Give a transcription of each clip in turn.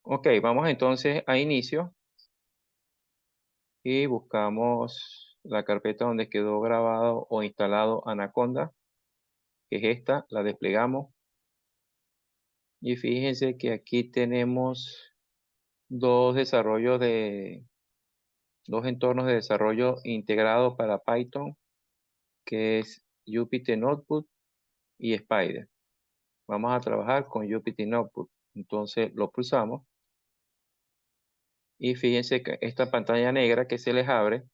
Ok, vamos entonces a inicio y buscamos la carpeta donde quedó grabado o instalado Anaconda, que es esta, la desplegamos. Y fíjense que aquí tenemos dos dos entornos de desarrollo integrado para Python, que es Jupyter Notebook y Spider. Vamos a trabajar con Jupyter Notebook. Entonces lo pulsamos y fíjense que esta pantalla negra que se les abre,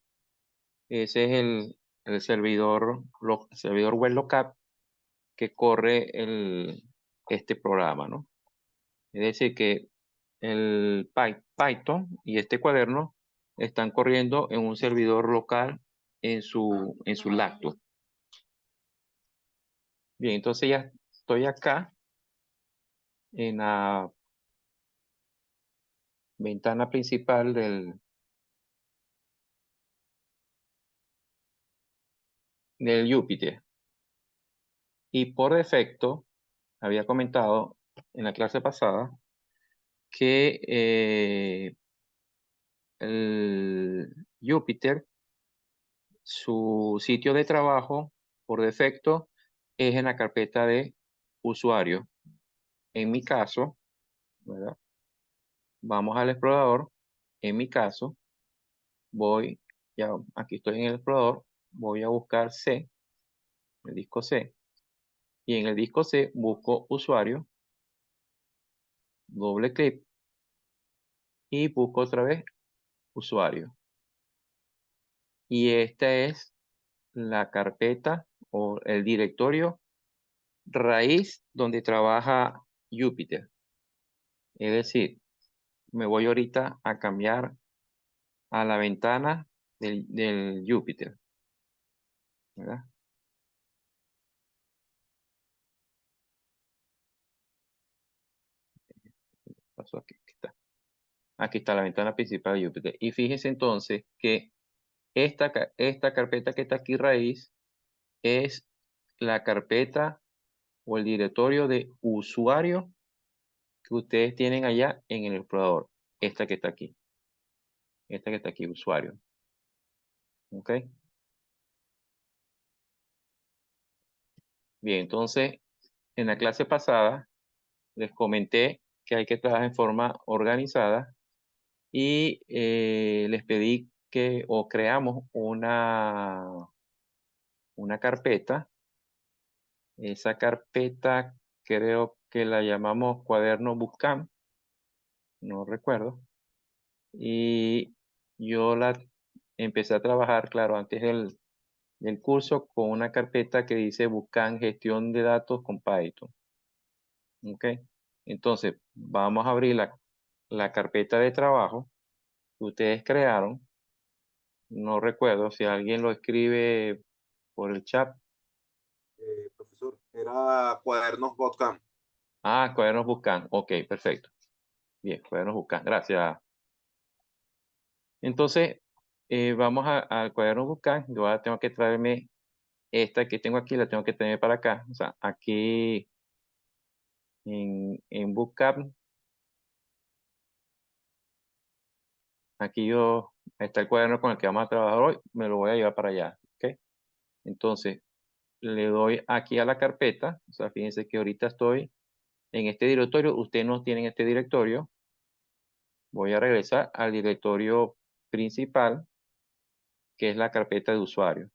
ese es el servidor web local que corre este programa, ¿no? Es decir, que el Python y este cuaderno están corriendo en un servidor local en su laptop. Bien, entonces ya estoy acá en la ventana principal del Jupyter. Y por defecto, había comentado en la clase pasada que el Jupyter, su sitio de trabajo por defecto es en la carpeta de usuario. En mi caso, ¿verdad? Vamos al explorador. En mi caso, ya aquí estoy en el explorador, voy a buscar C, el disco C, y en el disco C busco usuario, doble clic y busco otra vez usuario. Y esta es la carpeta o el directorio raíz donde trabaja Jupyter. Es decir, me voy ahorita a cambiar a la ventana del Jupyter, ¿verdad? Pasó aquí está. Aquí está la ventana principal de Jupyter. Y fíjense entonces que esta carpeta que está aquí raíz es la carpeta o el directorio de usuario que ustedes tienen allá en el explorador. Esta que está aquí. Esta que está aquí, usuario. ¿Ok? Bien, entonces, en la clase pasada les comenté que hay que trabajar en forma organizada y les pedí que o creamos una carpeta. Esa carpeta creo que la llamamos cuaderno Bootcamp, no recuerdo. Y yo la empecé a trabajar, claro, antes del curso con una carpeta que dice Bootcamp Gestión de Datos con Python. ¿Ok? Entonces, vamos a abrir la carpeta de trabajo que ustedes crearon. No recuerdo si alguien lo escribe por el chat. Profesor, era cuadernos Bootcamp. Ah, cuadernos Bootcamp. Ok, perfecto. Bien, cuadernos Bootcamp. Gracias. Entonces, vamos al cuaderno Bootcamp. Yo ahora tengo que traerme esta que tengo aquí, la tengo que tener para acá. O sea, aquí en Bootcamp, está el cuaderno con el que vamos a trabajar hoy. Me lo voy a llevar para allá. ¿Ok? Entonces, le doy aquí a la carpeta. O sea, fíjense que ahorita estoy en este directorio. Ustedes no tienen este directorio. Voy a regresar al directorio principal, que es la carpeta de usuario.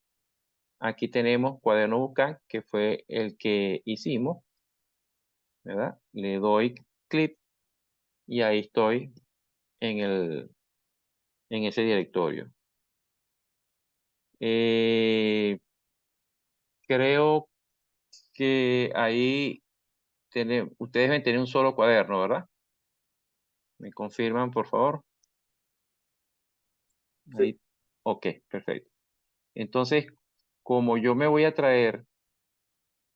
Aquí tenemos cuaderno Bootcamp, que fue el que hicimos, ¿verdad? Le doy clic y ahí estoy en ese directorio. Eh, creo que ahí ustedes deben tener un solo cuaderno, ¿verdad? ¿Me confirman, por favor? Sí. Ahí. Ok, perfecto. Entonces, como yo me voy a traer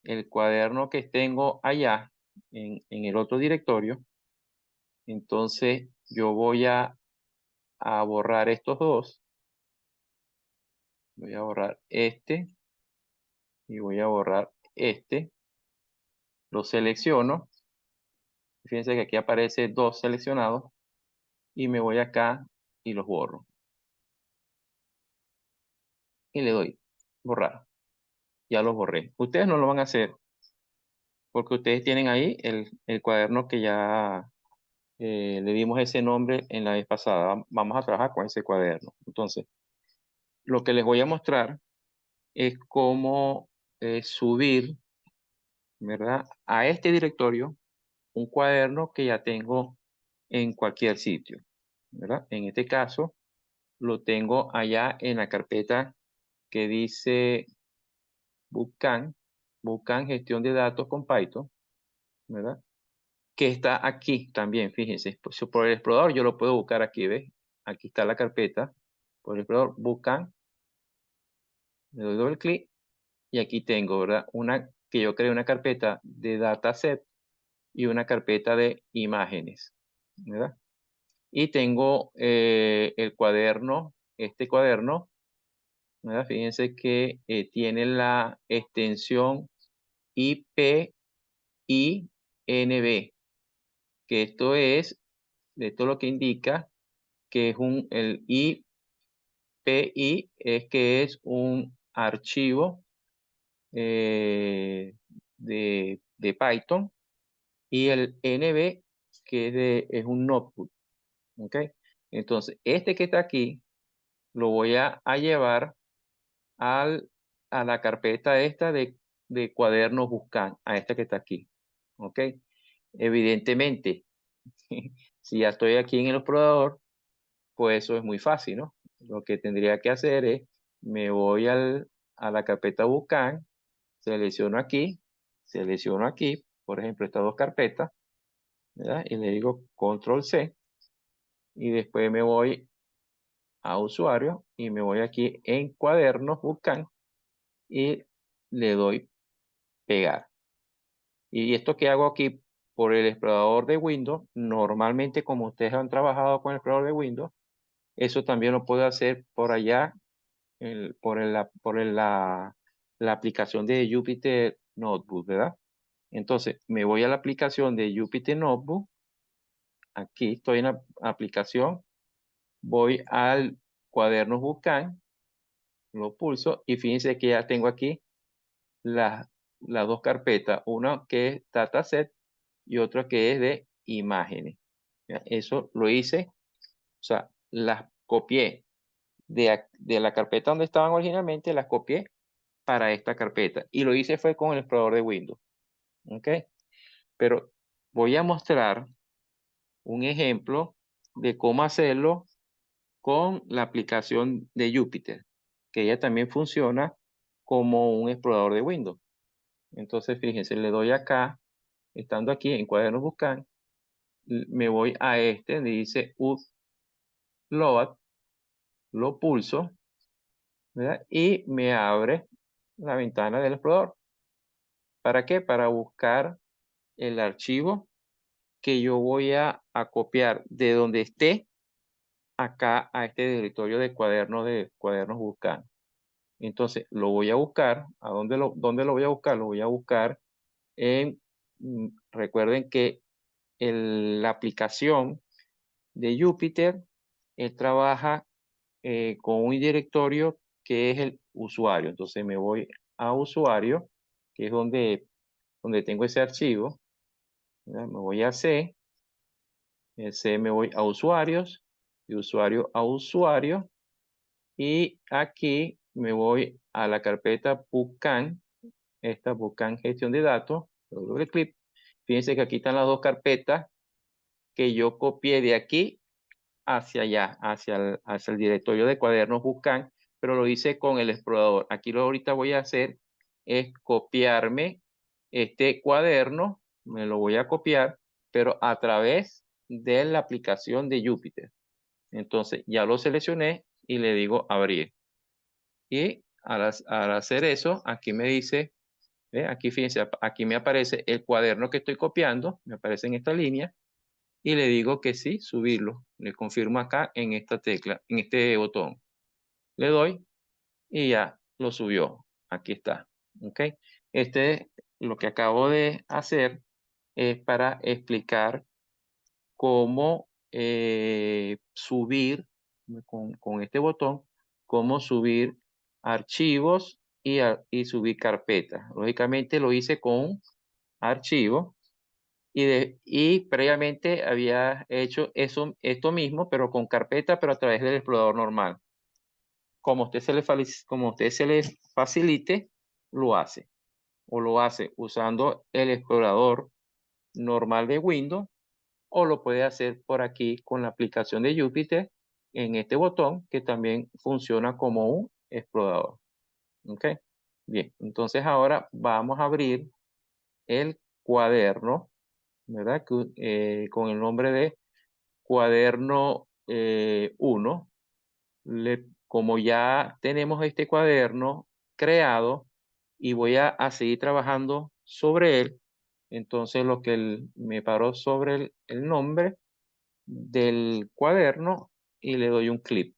el cuaderno que tengo allá en el otro directorio, entonces yo voy a borrar estos dos. Voy a borrar este y voy a borrar este. Lo selecciono. Fíjense que aquí aparece 2 seleccionados y me voy acá y los borro. Y le doy borrar. Ya los borré. Ustedes no lo van a hacer porque ustedes tienen ahí el cuaderno que ya le dimos ese nombre en la vez pasada. Vamos a trabajar con ese cuaderno. Entonces, lo que les voy a mostrar es cómo subir, ¿verdad? A este directorio un cuaderno que ya tengo en cualquier sitio, ¿verdad? En este caso, lo tengo allá en la carpeta que dice Bootcamp, Bootcamp Gestión de Datos con Python, ¿verdad? Que está aquí también, fíjense, pues, por el explorador yo lo puedo buscar aquí, ¿ves? Aquí está la carpeta, por el explorador Bootcamp, le doy doble clic y aquí tengo, ¿verdad? Que yo creé una carpeta de dataset y una carpeta de imágenes, ¿verdad? Y tengo el cuaderno, este cuaderno, ¿verdad? Fíjense que tiene la extensión IPINB, que esto lo que indica que es el IPI es que es un archivo de Python y el NB que es un notebook, ¿ok? Entonces, este que está aquí lo voy a llevar a la carpeta esta de cuadernos buscan, a esta que está aquí, ¿ok? Evidentemente, si ya estoy aquí en el explorador, pues eso es muy fácil, ¿no? Lo que tendría que hacer es, me voy a la carpeta buscan, selecciono aquí, por ejemplo, estas 2 carpetas, ¿verdad? Y le digo control C, y después me voy a usuario, y me voy aquí en cuadernos buscan, y le doy pegar. Y esto que hago aquí por el explorador de Windows, normalmente como ustedes han trabajado con el explorador de Windows, eso también lo puedo hacer por allá, la aplicación de Jupyter Notebook, ¿verdad? Entonces, me voy a la aplicación de Jupyter Notebook. Aquí estoy en la aplicación. Voy al cuaderno Buscan, lo pulso y fíjense que ya tengo aquí las, las 2 carpetas. Una que es dataset y otra que es de imágenes. ¿Ya? Eso lo hice, o sea, las copié de la carpeta donde estaban originalmente, las copié para esta carpeta. Y lo hice fue con el explorador de Windows. ¿Ok? Pero voy a mostrar un ejemplo de cómo hacerlo con la aplicación de Jupyter, que ella también funciona como un explorador de Windows. Entonces, fíjense, le doy acá, estando aquí en cuadernos buscar, me voy a este, donde dice upload, lo pulso, ¿verdad? Y me abre la ventana del explorador. ¿Para qué? Para buscar el archivo que yo voy a copiar de donde esté acá a este directorio de cuadernos buscar. Entonces lo voy a buscar. ¿A dónde lo voy a buscar? Lo voy a buscar en, recuerden que la aplicación de Jupyter, él trabaja con un directorio que es el usuario. Entonces me voy a usuario, que es donde tengo ese archivo. ¿Verdad? Me voy a C, C me voy a usuarios, de usuario a usuario, y aquí me voy a la carpeta Bootcamp, esta Bootcamp gestión de datos, doble clic. Fíjense que aquí están las 2 carpetas que yo copié de aquí hacia allá, hacia el directorio de cuadernos Bootcamp, pero lo hice con el explorador. Aquí lo ahorita voy a hacer es copiarme este cuaderno, me lo voy a copiar, pero a través de la aplicación de Jupyter. Entonces ya lo seleccioné y le digo abrir. Y al hacer eso, aquí me dice, aquí fíjense, aquí me aparece el cuaderno que estoy copiando, me aparece en esta línea, y le digo que sí, subirlo. Le confirmo acá en esta tecla, en este botón. Le doy y ya lo subió. Aquí está. ¿Ok? Este es lo que acabo de hacer, es para explicar cómo subir con este botón, cómo subir archivos y subir carpetas. Lógicamente lo hice con archivo y previamente había hecho esto mismo, pero con carpeta, pero a través del explorador normal. Como a usted se le facilite, lo hace. O lo hace usando el explorador normal de Windows, o lo puede hacer por aquí con la aplicación de Jupyter en este botón que también funciona como un explorador. ¿Ok? Bien, entonces ahora vamos a abrir el cuaderno, ¿verdad? Con el nombre de cuaderno 1. Como ya tenemos este cuaderno creado y voy a seguir trabajando sobre él, entonces lo que me paró sobre el nombre del cuaderno y le doy un clic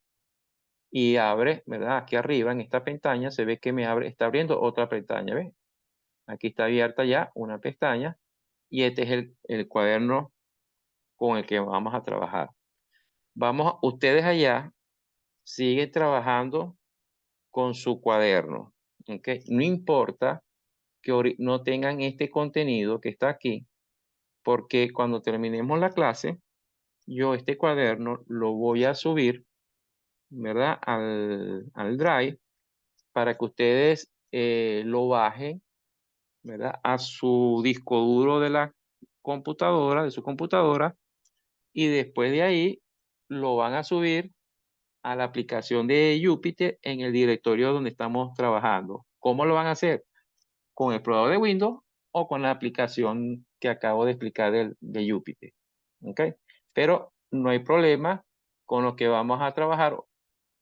y abre, ¿verdad? Aquí arriba en esta pestaña se ve que me abre, está abriendo otra pestaña, ¿ves? Aquí está abierta ya una pestaña y este es el cuaderno con el que vamos a trabajar. Ustedes allá siguen trabajando con su cuaderno, ¿ok? No importa que no tengan este contenido que está aquí, porque cuando terminemos la clase, yo este cuaderno lo voy a subir, ¿verdad? Al Drive para que ustedes lo bajen, ¿verdad? A su disco duro de la computadora, de su computadora, y después de ahí lo van a subir a la aplicación de Jupyter en el directorio donde estamos trabajando. ¿Cómo lo van a hacer? Con el explorador de Windows o con la aplicación que acabo de explicar de Jupyter. ¿Ok? Pero no hay problema con lo que vamos a trabajar.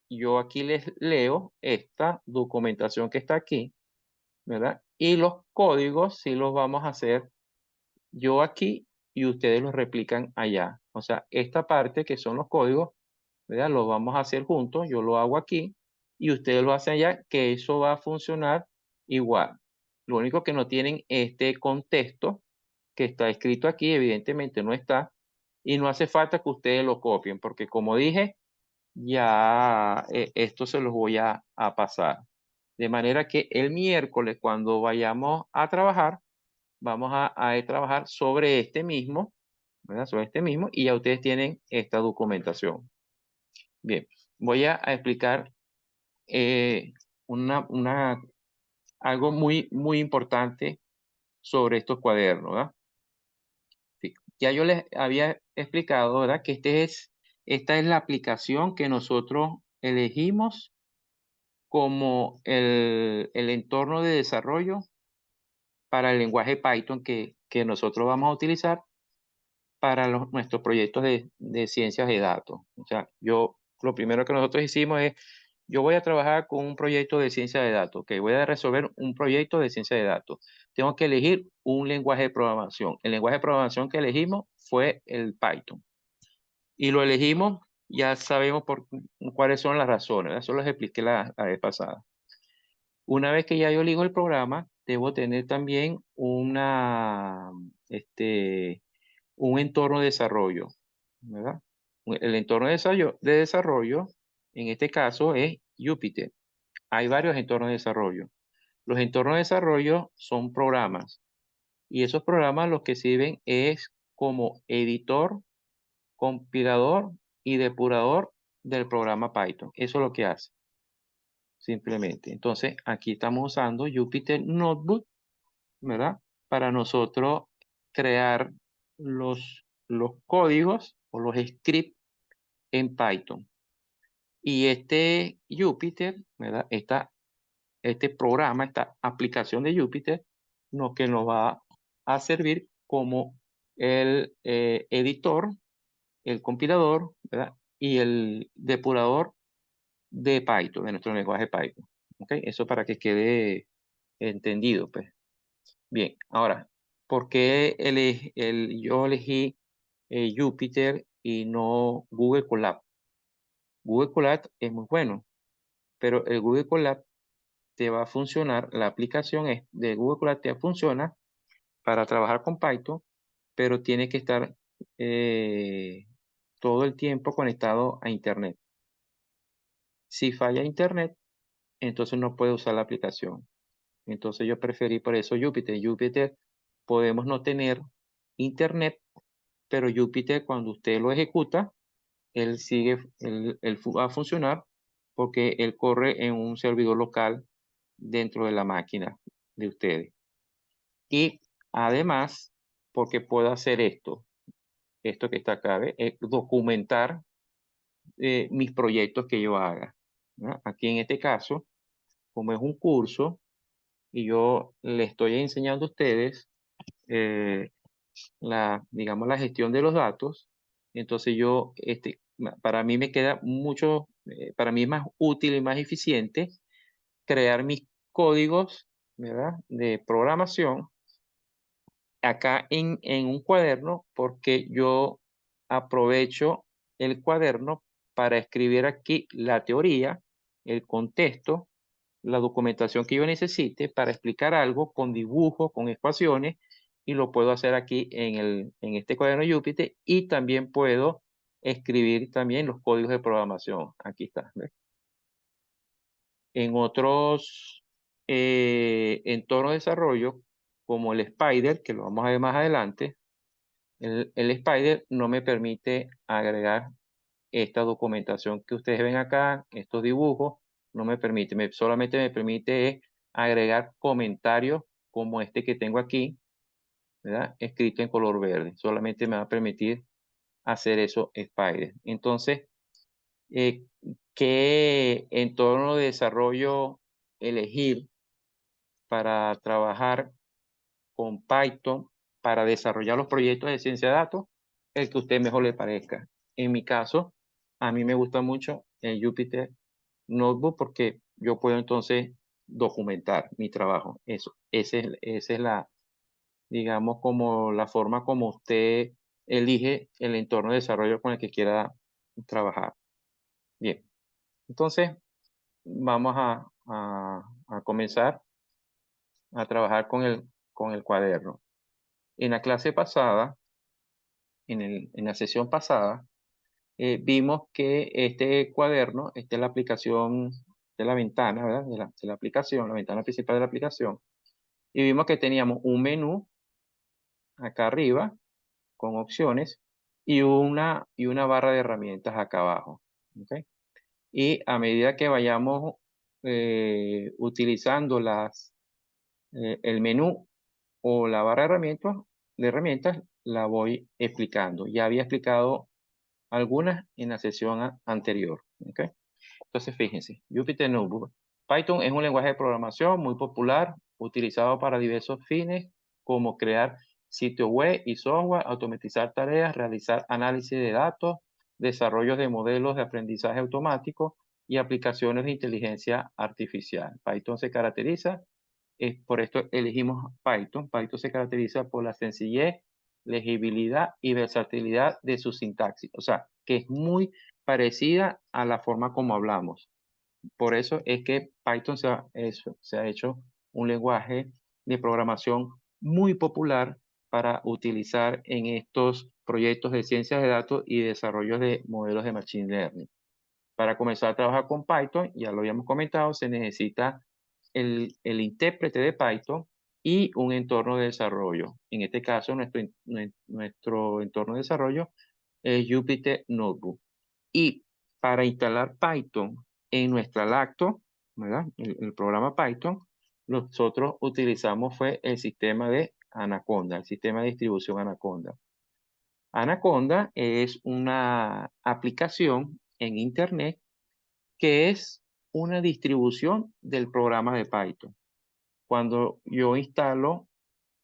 Yo aquí les leo esta documentación que está aquí, ¿verdad? Y los códigos sí los vamos a hacer yo aquí y ustedes los replican allá. O sea, esta parte que son los códigos, ¿verdad? Los vamos a hacer juntos. Yo lo hago aquí y ustedes lo hacen allá, que eso va a funcionar igual. Lo único que no tienen este contexto que está escrito aquí, evidentemente no está, y no hace falta que ustedes lo copien, porque como dije, ya esto se los voy a pasar. De manera que el miércoles, cuando vayamos a trabajar, vamos a trabajar sobre este mismo, ¿verdad? Sobre este mismo, y ya ustedes tienen esta documentación. Bien, voy a explicar eh, algo muy importante sobre estos cuadernos, ¿verdad? Sí, ya yo les había explicado, ¿verdad? Que esta es la aplicación que nosotros elegimos como el entorno de desarrollo para el lenguaje Python que nosotros vamos a utilizar para nuestros proyectos de ciencias de datos. O sea, lo primero que nosotros hicimos es, yo voy a trabajar con un proyecto de ciencia de datos, que voy a resolver un proyecto de ciencia de datos. Tengo que elegir un lenguaje de programación. El lenguaje de programación que elegimos fue el Python. Y lo elegimos, ya sabemos cuáles son las razones. Eso les expliqué la vez pasada. Una vez que ya yo elijo el programa, debo tener también un entorno de desarrollo, ¿verdad? El entorno de desarrollo, en este caso, es Jupyter. Hay varios entornos de desarrollo. Los entornos de desarrollo son programas y esos programas lo que sirven es como editor, compilador y depurador del programa Python. Eso es lo que hace, simplemente. Entonces, aquí estamos usando Jupyter Notebook, ¿verdad? Para nosotros crear los códigos o los scripts en Python. Y este Jupyter, ¿verdad? Este programa, esta aplicación de Jupyter, que nos va a servir como el editor, el compilador, ¿verdad? Y el depurador de Python, de nuestro lenguaje Python. ¿Ok? Eso para que quede entendido, pues. Bien, ahora, ¿por qué yo elegí Jupyter y no Google Colab? Google Colab es muy bueno, pero el Google Colab te va a funcionar, la aplicación de Google Colab te funciona para trabajar con Python, pero tiene que estar todo el tiempo conectado a Internet. Si falla Internet, entonces no puede usar la aplicación. Entonces yo preferí por eso Jupyter. Jupyter podemos no tener Internet, pero Jupyter cuando usted lo ejecuta, él va a funcionar porque él corre en un servidor local dentro de la máquina de ustedes. Y además, porque puedo hacer esto que está acá, ¿ve? Documentar mis proyectos que yo haga, ¿no? Aquí en este caso, como es un curso y yo le estoy enseñando a ustedes eh, digamos, la gestión de los datos, entonces para mí me queda mucho, para mí es más útil y más eficiente crear mis códigos, ¿verdad? De programación acá en un cuaderno porque yo aprovecho el cuaderno para escribir aquí la teoría, el contexto, la documentación que yo necesite para explicar algo con dibujos, con ecuaciones, y lo puedo hacer aquí en este cuaderno Jupyter y también puedo escribir también los códigos de programación. Aquí está. ¿Ves? En otros entornos de desarrollo, como el Spider, que lo vamos a ver más adelante, el Spider no me permite agregar esta documentación que ustedes ven acá, estos dibujos, no me permite, solamente me permite agregar comentarios como este que tengo aquí, ¿verdad? Escrito en color verde. Solamente me va a permitir hacer eso Spider. Entonces, eh, ¿qué entorno de desarrollo elegir para trabajar con Python para desarrollar los proyectos de ciencia de datos? El que a usted mejor le parezca. En mi caso, a mí me gusta mucho el Jupyter Notebook porque yo puedo entonces documentar mi trabajo. Esa es la, digamos, como la forma como usted elige el entorno de desarrollo con el que quiera trabajar. Bien, entonces vamos a comenzar a trabajar con el cuaderno. En la clase pasada, en la sesión pasada, vimos que este cuaderno, esta es la aplicación de la ventana, ¿verdad? De la aplicación, la ventana principal de la aplicación. Y vimos que teníamos un menú acá arriba con opciones y una barra de herramientas acá abajo. ¿Ok? Y a medida que vayamos utilizando el menú o la barra de herramientas, la voy explicando. Ya había explicado algunas en la sesión anterior. ¿Ok? Entonces, fíjense, Jupyter Notebook. Python es un lenguaje de programación muy popular, utilizado para diversos fines, como crear sitios web y software, automatizar tareas, realizar análisis de datos, desarrollo de modelos de aprendizaje automático y aplicaciones de inteligencia artificial. Python se caracteriza, por esto elegimos Python. Python se caracteriza por la sencillez, legibilidad y versatilidad de su sintaxis. O sea, que es muy parecida a la forma como hablamos. Por eso es que Python se ha hecho un lenguaje de programación muy popular para utilizar en estos proyectos de ciencias de datos y desarrollo de modelos de Machine Learning. Para comenzar a trabajar con Python, ya lo habíamos comentado, se necesita el intérprete de Python y un entorno de desarrollo. En este caso, nuestro entorno de desarrollo es Jupyter Notebook. Y para instalar Python en nuestra Lacto, ¿verdad? El programa Python, nosotros utilizamos fue el sistema de Anaconda, el sistema de distribución Anaconda. Anaconda es una aplicación en Internet que es una distribución del programa de Python. Cuando yo instalo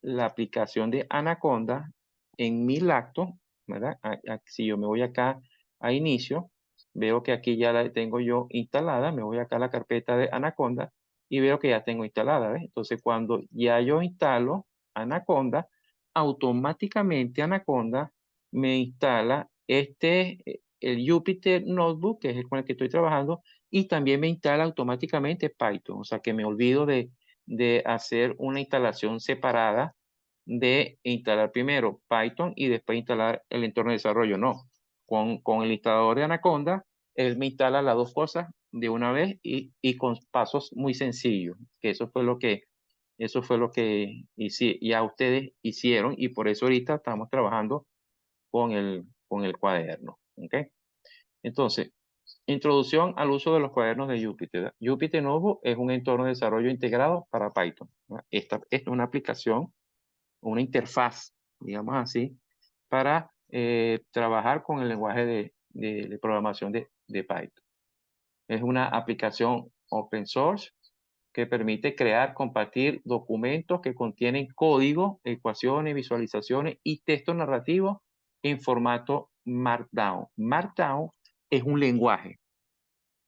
la aplicación de Anaconda en mi Lacto, ¿verdad? Si yo me voy acá a inicio, veo que aquí ya la tengo yo instalada, me voy acá a la carpeta de Anaconda y veo que ya tengo instalada, ¿ves? Entonces, cuando ya yo instalo Anaconda, automáticamente Anaconda me instala el Jupyter Notebook, que es el con el que estoy trabajando, y también me instala automáticamente Python, o sea que me olvido de hacer una instalación separada de instalar primero Python y después instalar el entorno de desarrollo. No, con el instalador de Anaconda, él me instala las dos cosas de una vez y con pasos muy sencillos, que eso fue lo que ya ustedes hicieron y por eso ahorita estamos trabajando con el cuaderno. ¿Ok? Entonces, introducción al uso de los cuadernos de Jupyter. Jupyter Notebook es un entorno de desarrollo integrado para Python. Esta es una aplicación, una interfaz, digamos así, para trabajar con el lenguaje de programación de Python. Es una aplicación open source que permite crear, compartir documentos que contienen código, ecuaciones, visualizaciones y texto narrativo en formato Markdown. Markdown es un lenguaje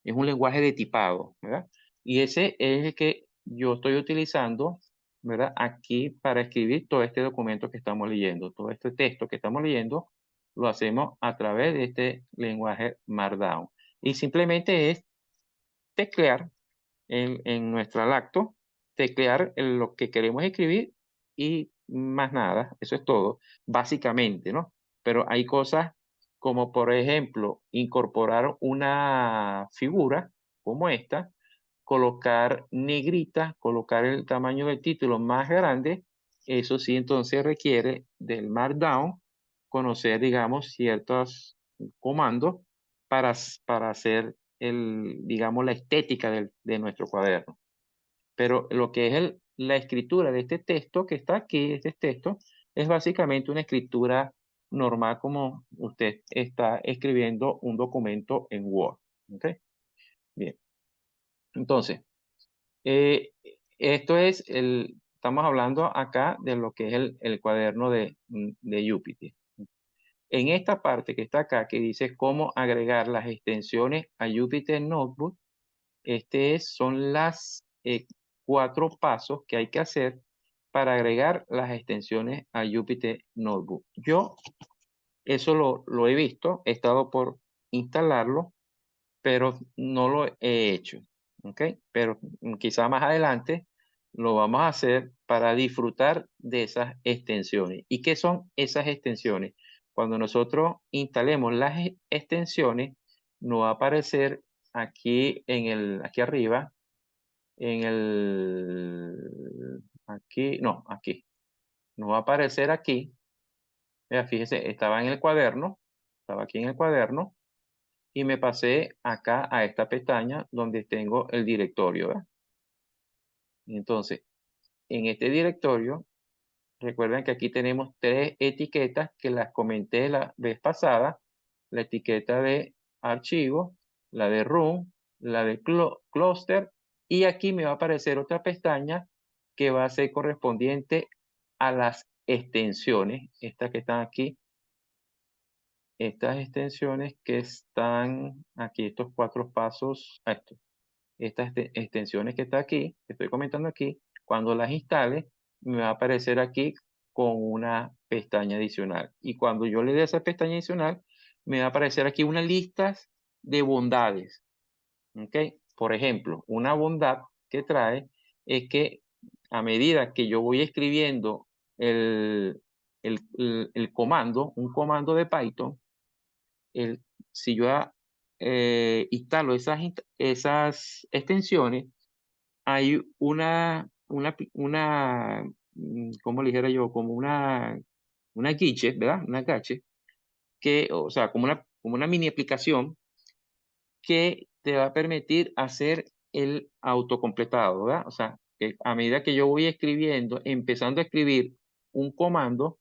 de tipado, ¿verdad? Y ese es el que yo estoy utilizando, ¿verdad? Aquí para escribir todo este documento que estamos leyendo, todo este texto que estamos leyendo, lo hacemos a través de este lenguaje Markdown. Y simplemente es teclear en nuestra lacto, teclear lo que queremos escribir y más nada, eso es todo, básicamente, ¿no? Pero hay cosas como, por ejemplo, incorporar una figura como esta, colocar negrita, colocar el tamaño del título más grande, eso sí entonces requiere del Markdown, conocer, digamos, ciertos comandos para hacer digamos, la estética de nuestro cuaderno. Pero lo que es la escritura de este texto que está aquí, este texto, es básicamente una escritura normal como usted está escribiendo un documento en Word. ¿Ok? Bien. Entonces, esto es estamos hablando acá de lo que es el cuaderno de Jupyter. En esta parte que está acá, que dice cómo agregar las extensiones a Jupyter Notebook, son las 4 pasos que hay que hacer para agregar las extensiones a Jupyter Notebook. Yo eso lo he visto, he estado por instalarlo, pero no lo he hecho. ¿Ok? Pero quizá más adelante lo vamos a hacer para disfrutar de esas extensiones. ¿Y qué son esas extensiones? Cuando nosotros instalemos las extensiones, nos va a aparecer aquí arriba, aquí, nos va a aparecer aquí. Mira, fíjese, estaba aquí en el cuaderno y me pasé acá a esta pestaña donde tengo el directorio, ¿verdad? Y entonces, en este directorio, recuerden que aquí tenemos 3 etiquetas que las comenté la vez pasada, la etiqueta de archivo, la de room, la de cluster, y aquí me va a aparecer otra pestaña que va a ser correspondiente a las extensiones, estas que están aquí, estas extensiones que están aquí, estos 4 pasos, estas extensiones que está aquí, que estoy comentando aquí, cuando las instale, me va a aparecer aquí con una pestaña adicional. Y cuando yo le dé esa pestaña adicional, me va a aparecer aquí una lista de bondades. ¿Ok? Por ejemplo, una bondad que trae es que a medida que yo voy escribiendo el comando, un comando de Python, si yo instalo esas extensiones, hay ¿cómo le dijera yo? Como una gadget, ¿verdad? Una gadget o sea, como una mini aplicación que te va a permitir hacer el autocompletado, ¿verdad? O sea, que a medida que yo voy escribiendo, empezando a escribir un comando,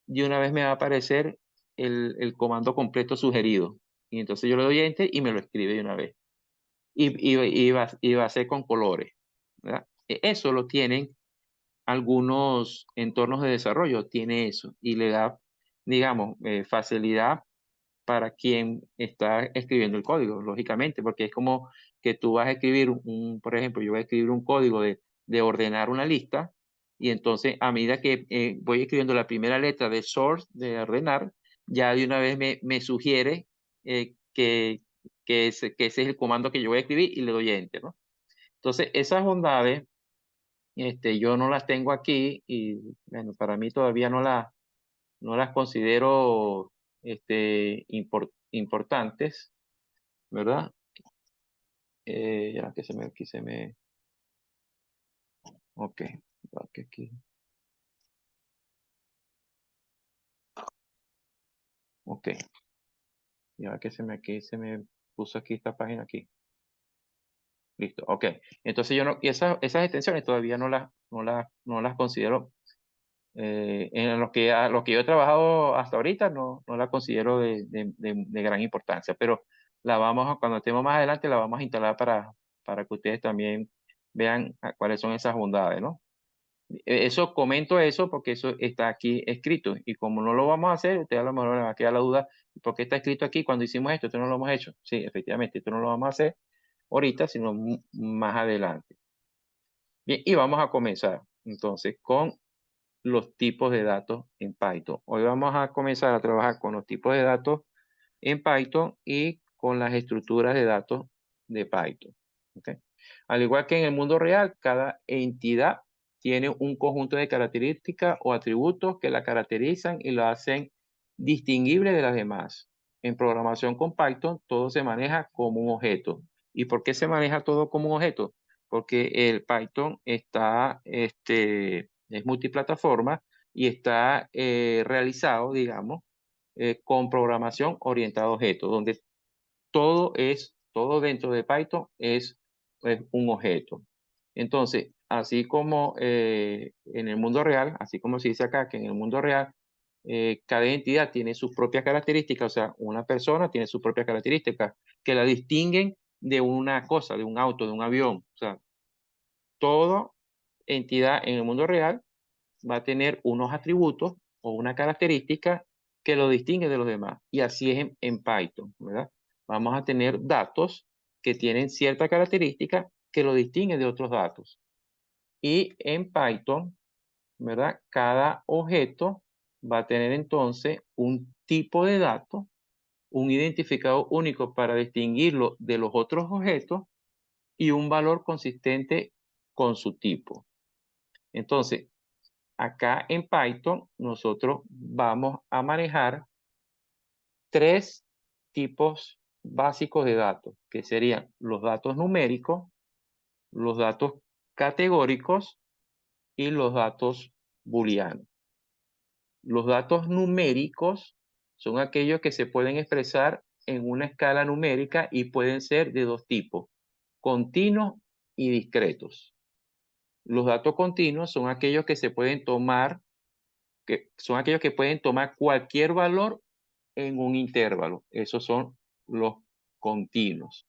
de una vez me va a aparecer el comando completo sugerido. Y entonces yo le doy enter y me lo escribe de una vez. Y va a ser con colores, ¿verdad? Eso lo tienen algunos entornos de desarrollo, tiene eso. Y le da, digamos, facilidad para quien está escribiendo el código, lógicamente, porque es como que tú vas a escribir por ejemplo, yo voy a escribir un código de ordenar una lista, y entonces a medida que voy escribiendo la primera letra de source, de ordenar, ya de una vez me sugiere que ese es el comando que yo voy a escribir y le doy enter, ¿no? Entonces, esas bondades Yo no las tengo aquí y bueno, para mí todavía no las considero importantes, ¿verdad? Ya que aquí ok, aquí, ok, ya que aquí se me puso aquí esta página aquí. Listo, ok. Entonces yo no, y esas extensiones todavía no las considero, en lo que yo he trabajado hasta ahorita no la considero de gran importancia, pero cuando estemos más adelante la vamos a instalar para que ustedes también vean cuáles son esas bondades, ¿no? Eso comento eso porque eso está aquí escrito y como no lo vamos a hacer, usted a lo mejor le va a quedar la duda, ¿por qué está escrito aquí cuando hicimos esto? Esto no lo hemos hecho. Sí, efectivamente, esto no lo vamos a hacer ahorita, sino más adelante. Bien, y vamos a comenzar entonces con los tipos de datos en Python. Hoy vamos a comenzar a trabajar con los tipos de datos en Python y con las estructuras de datos de Python. ¿Okay? Al igual que en el mundo real, cada entidad tiene un conjunto de características o atributos que la caracterizan y lo hacen distinguible de las demás. En programación con Python, todo se maneja como un objeto. ¿Y por qué se maneja todo como un objeto? Porque el Python es multiplataforma y está realizado, digamos, con programación orientada a objetos, donde todo dentro de Python es un objeto. Entonces, así como en el mundo real, así como se dice acá, que en el mundo real, cada entidad tiene sus propias características, o sea, una persona tiene sus propias características que la distinguen de una cosa, de un auto, de un avión. O sea, toda entidad en el mundo real va a tener unos atributos o una característica que lo distingue de los demás. Y así es en Python, ¿verdad? Vamos a tener datos que tienen cierta característica que lo distingue de otros datos. Y en Python, ¿verdad? Cada objeto va a tener entonces un tipo de dato, un identificador único para distinguirlo de los otros objetos y un valor consistente con su tipo. Entonces, acá en Python nosotros vamos a manejar tres tipos básicos de datos, que serían los datos numéricos, los datos categóricos y los datos booleanos. Los datos numéricos son aquellos que se pueden expresar en una escala numérica y pueden ser de dos tipos, continuos y discretos. Los datos continuos son aquellos que se pueden tomar cualquier valor en un intervalo. Esos son los continuos.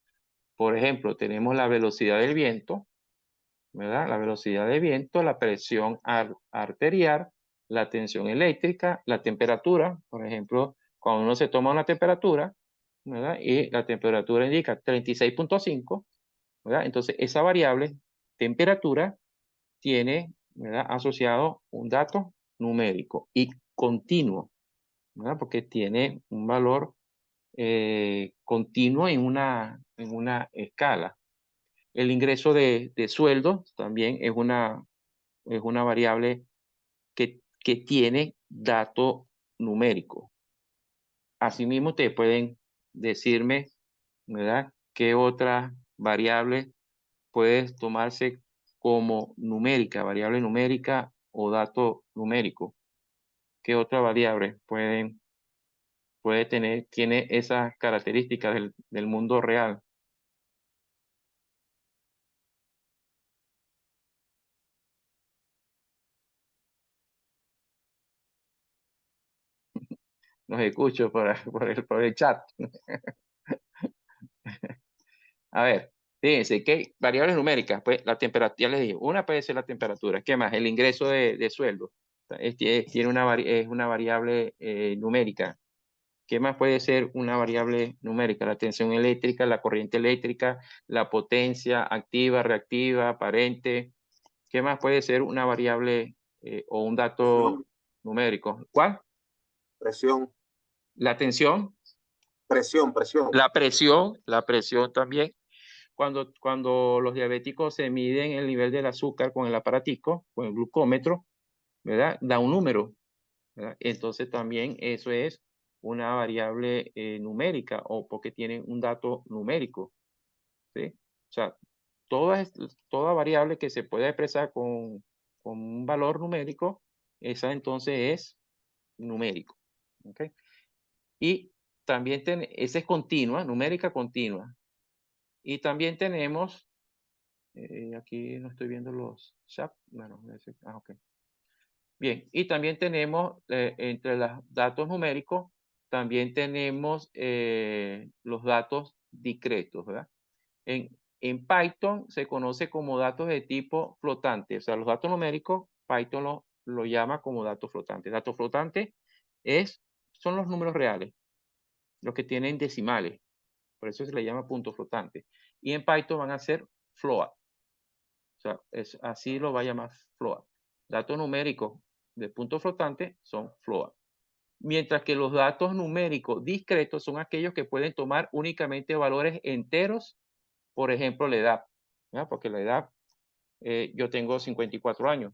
Por ejemplo, tenemos la velocidad del viento, ¿verdad? La velocidad del viento, la presión arterial, la tensión eléctrica, la temperatura. Por ejemplo, cuando uno se toma una temperatura, ¿verdad? Y la temperatura indica 36.5, ¿verdad? Entonces, esa variable, temperatura, tiene, ¿verdad? Asociado un dato numérico y continuo, ¿verdad? Porque tiene un valor continuo en una escala. El ingreso de sueldo también es una variable que tiene dato numérico. Asimismo, ustedes pueden decirme, ¿verdad? ¿Qué otra variable puede tomarse como numérica, variable numérica o dato numérico? ¿Qué otra variable tiene esas características del mundo real? Los escucho por el chat. A ver, fíjense, ¿qué variables numéricas? Pues la temperatura, ya les dije, una puede ser la temperatura. ¿Qué más? El ingreso de sueldo. Es una variable numérica. ¿Qué más puede ser una variable numérica? La tensión eléctrica, la corriente eléctrica, la potencia activa, reactiva, aparente. ¿Qué más puede ser una variable o un dato Presión, numérico? ¿Cuál? presión, La tensión, presión, presión. la presión también. cuando los diabéticos se miden el nivel del azúcar con el aparatico, con el glucómetro, ¿verdad? Da un número, ¿verdad? Entonces también eso es una variable numérica o porque tiene un dato numérico, ¿sí? O sea, toda variable que se pueda expresar con un valor numérico, esa entonces es numérico, ¿ok? Y también esa es continua, numérica continua. Y también tenemos, aquí no estoy viendo los chat, bueno, ok. Bien, y también tenemos entre los datos numéricos, también tenemos los datos discretos, ¿verdad? En Python se conoce como datos de tipo flotante, o sea, los datos numéricos, Python lo llama como datos flotantes. Datos flotantes son los números reales, los que tienen decimales, por eso se le llama punto flotante. Y en Python van a ser float, o sea, así lo va a llamar float. Datos numéricos de punto flotante son float. Mientras que los datos numéricos discretos son aquellos que pueden tomar únicamente valores enteros, por ejemplo, la edad, ¿verdad? Porque la edad, yo tengo 54 años,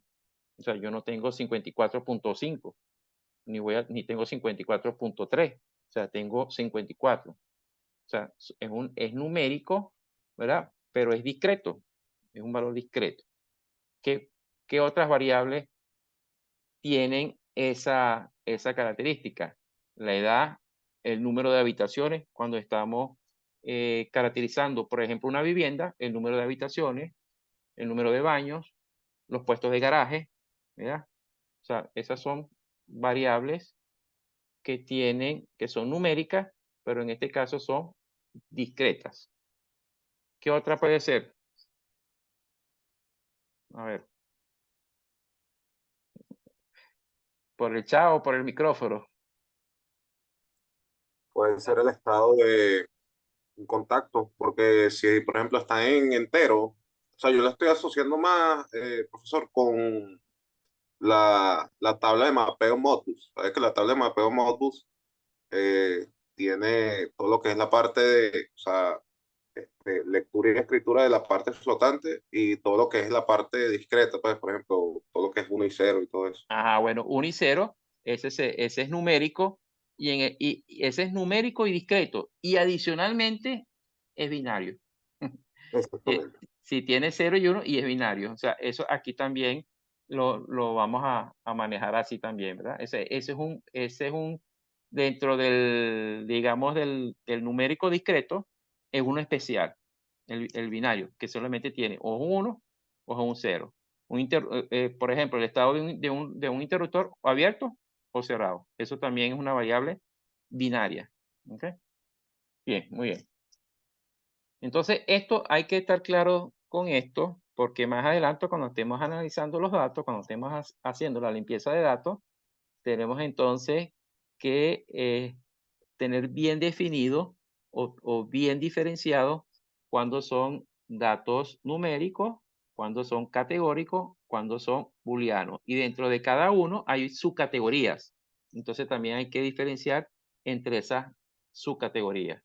o sea, yo no tengo 54.5, ni tengo 54.3, o sea, tengo 54. O sea, es numérico, ¿verdad? Pero es discreto, es un valor discreto. ¿Qué otras variables tienen esa característica? La edad, el número de habitaciones, cuando estamos caracterizando, por ejemplo, una vivienda, el número de habitaciones, el número de baños, los puestos de garaje, ¿verdad? O sea, esas son variables que son numéricas, pero en este caso son discretas. ¿Qué otra puede ser? A ver, por el chat o por el micrófono. Puede ser el estado de contacto, porque si, por ejemplo, está en entero, o sea, yo la estoy asociando más, profesor, con la tabla de mapeo Modbus. Sabes que la tabla de mapeo Modbus eh, tiene todo lo que es la parte de, o sea, lectura y escritura de la parte flotante y todo lo que es la parte discreta, pues, por ejemplo, todo lo que es uno y cero y todo eso. Ajá, bueno, 1 y 0, ese es numérico, y ese es numérico y discreto, y adicionalmente es binario. Eh, Exactamente. si tiene 0 y 1 y es binario, o sea, eso aquí también lo vamos a manejar así también, ¿verdad? Ese es un, dentro del, digamos, del numérico discreto, es uno especial, el binario, que solamente tiene o un 1 o un 0. Por ejemplo, el estado de un interruptor abierto o cerrado. Eso también es una variable binaria. ¿Ok? Bien, muy bien. Entonces, esto hay que estar claro con esto, porque más adelante, cuando estemos analizando los datos, cuando estemos haciendo la limpieza de datos, tenemos entonces que tener bien definido o bien diferenciado cuándo son datos numéricos, cuándo son categóricos, cuándo son booleanos. Y dentro de cada uno hay subcategorías. Entonces también hay que diferenciar entre esas subcategorías.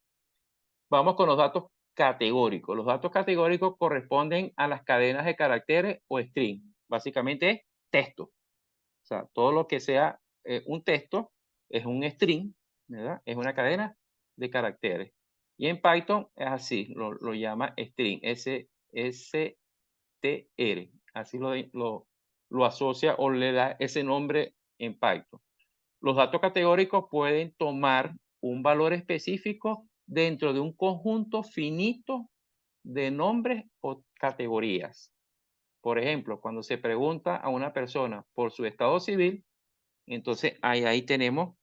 Vamos con los datos categóricos. Los datos categóricos corresponden a las cadenas de caracteres o string. Básicamente es texto. O sea, todo lo que sea un texto es un string, ¿verdad? Es una cadena de caracteres. Y en Python es así, lo llama string, STR. Así lo asocia o le da ese nombre en Python. Los datos categóricos pueden tomar un valor específico dentro de un conjunto finito de nombres o categorías. Por ejemplo, cuando se pregunta a una persona por su estado civil, entonces ahí tenemos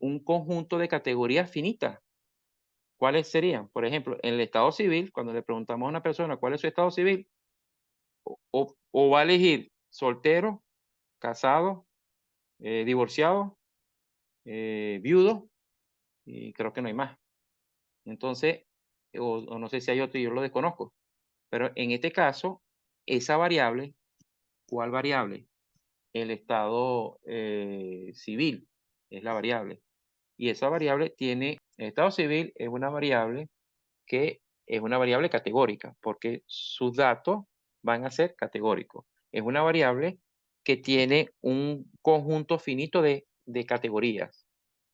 un conjunto de categorías finitas. ¿Cuáles serían? Por ejemplo, en el estado civil, cuando le preguntamos a una persona cuál es su estado civil, o va a elegir soltero, casado, divorciado, viudo, y creo que no hay más. Entonces, o no sé si hay otro, yo lo desconozco. Pero en este caso, esa variable, ¿cuál variable? El estado civil es la variable. Y esa variable el estado civil es una variable que es una variable categórica, porque sus datos van a ser categóricos. Es una variable que tiene un conjunto finito de categorías.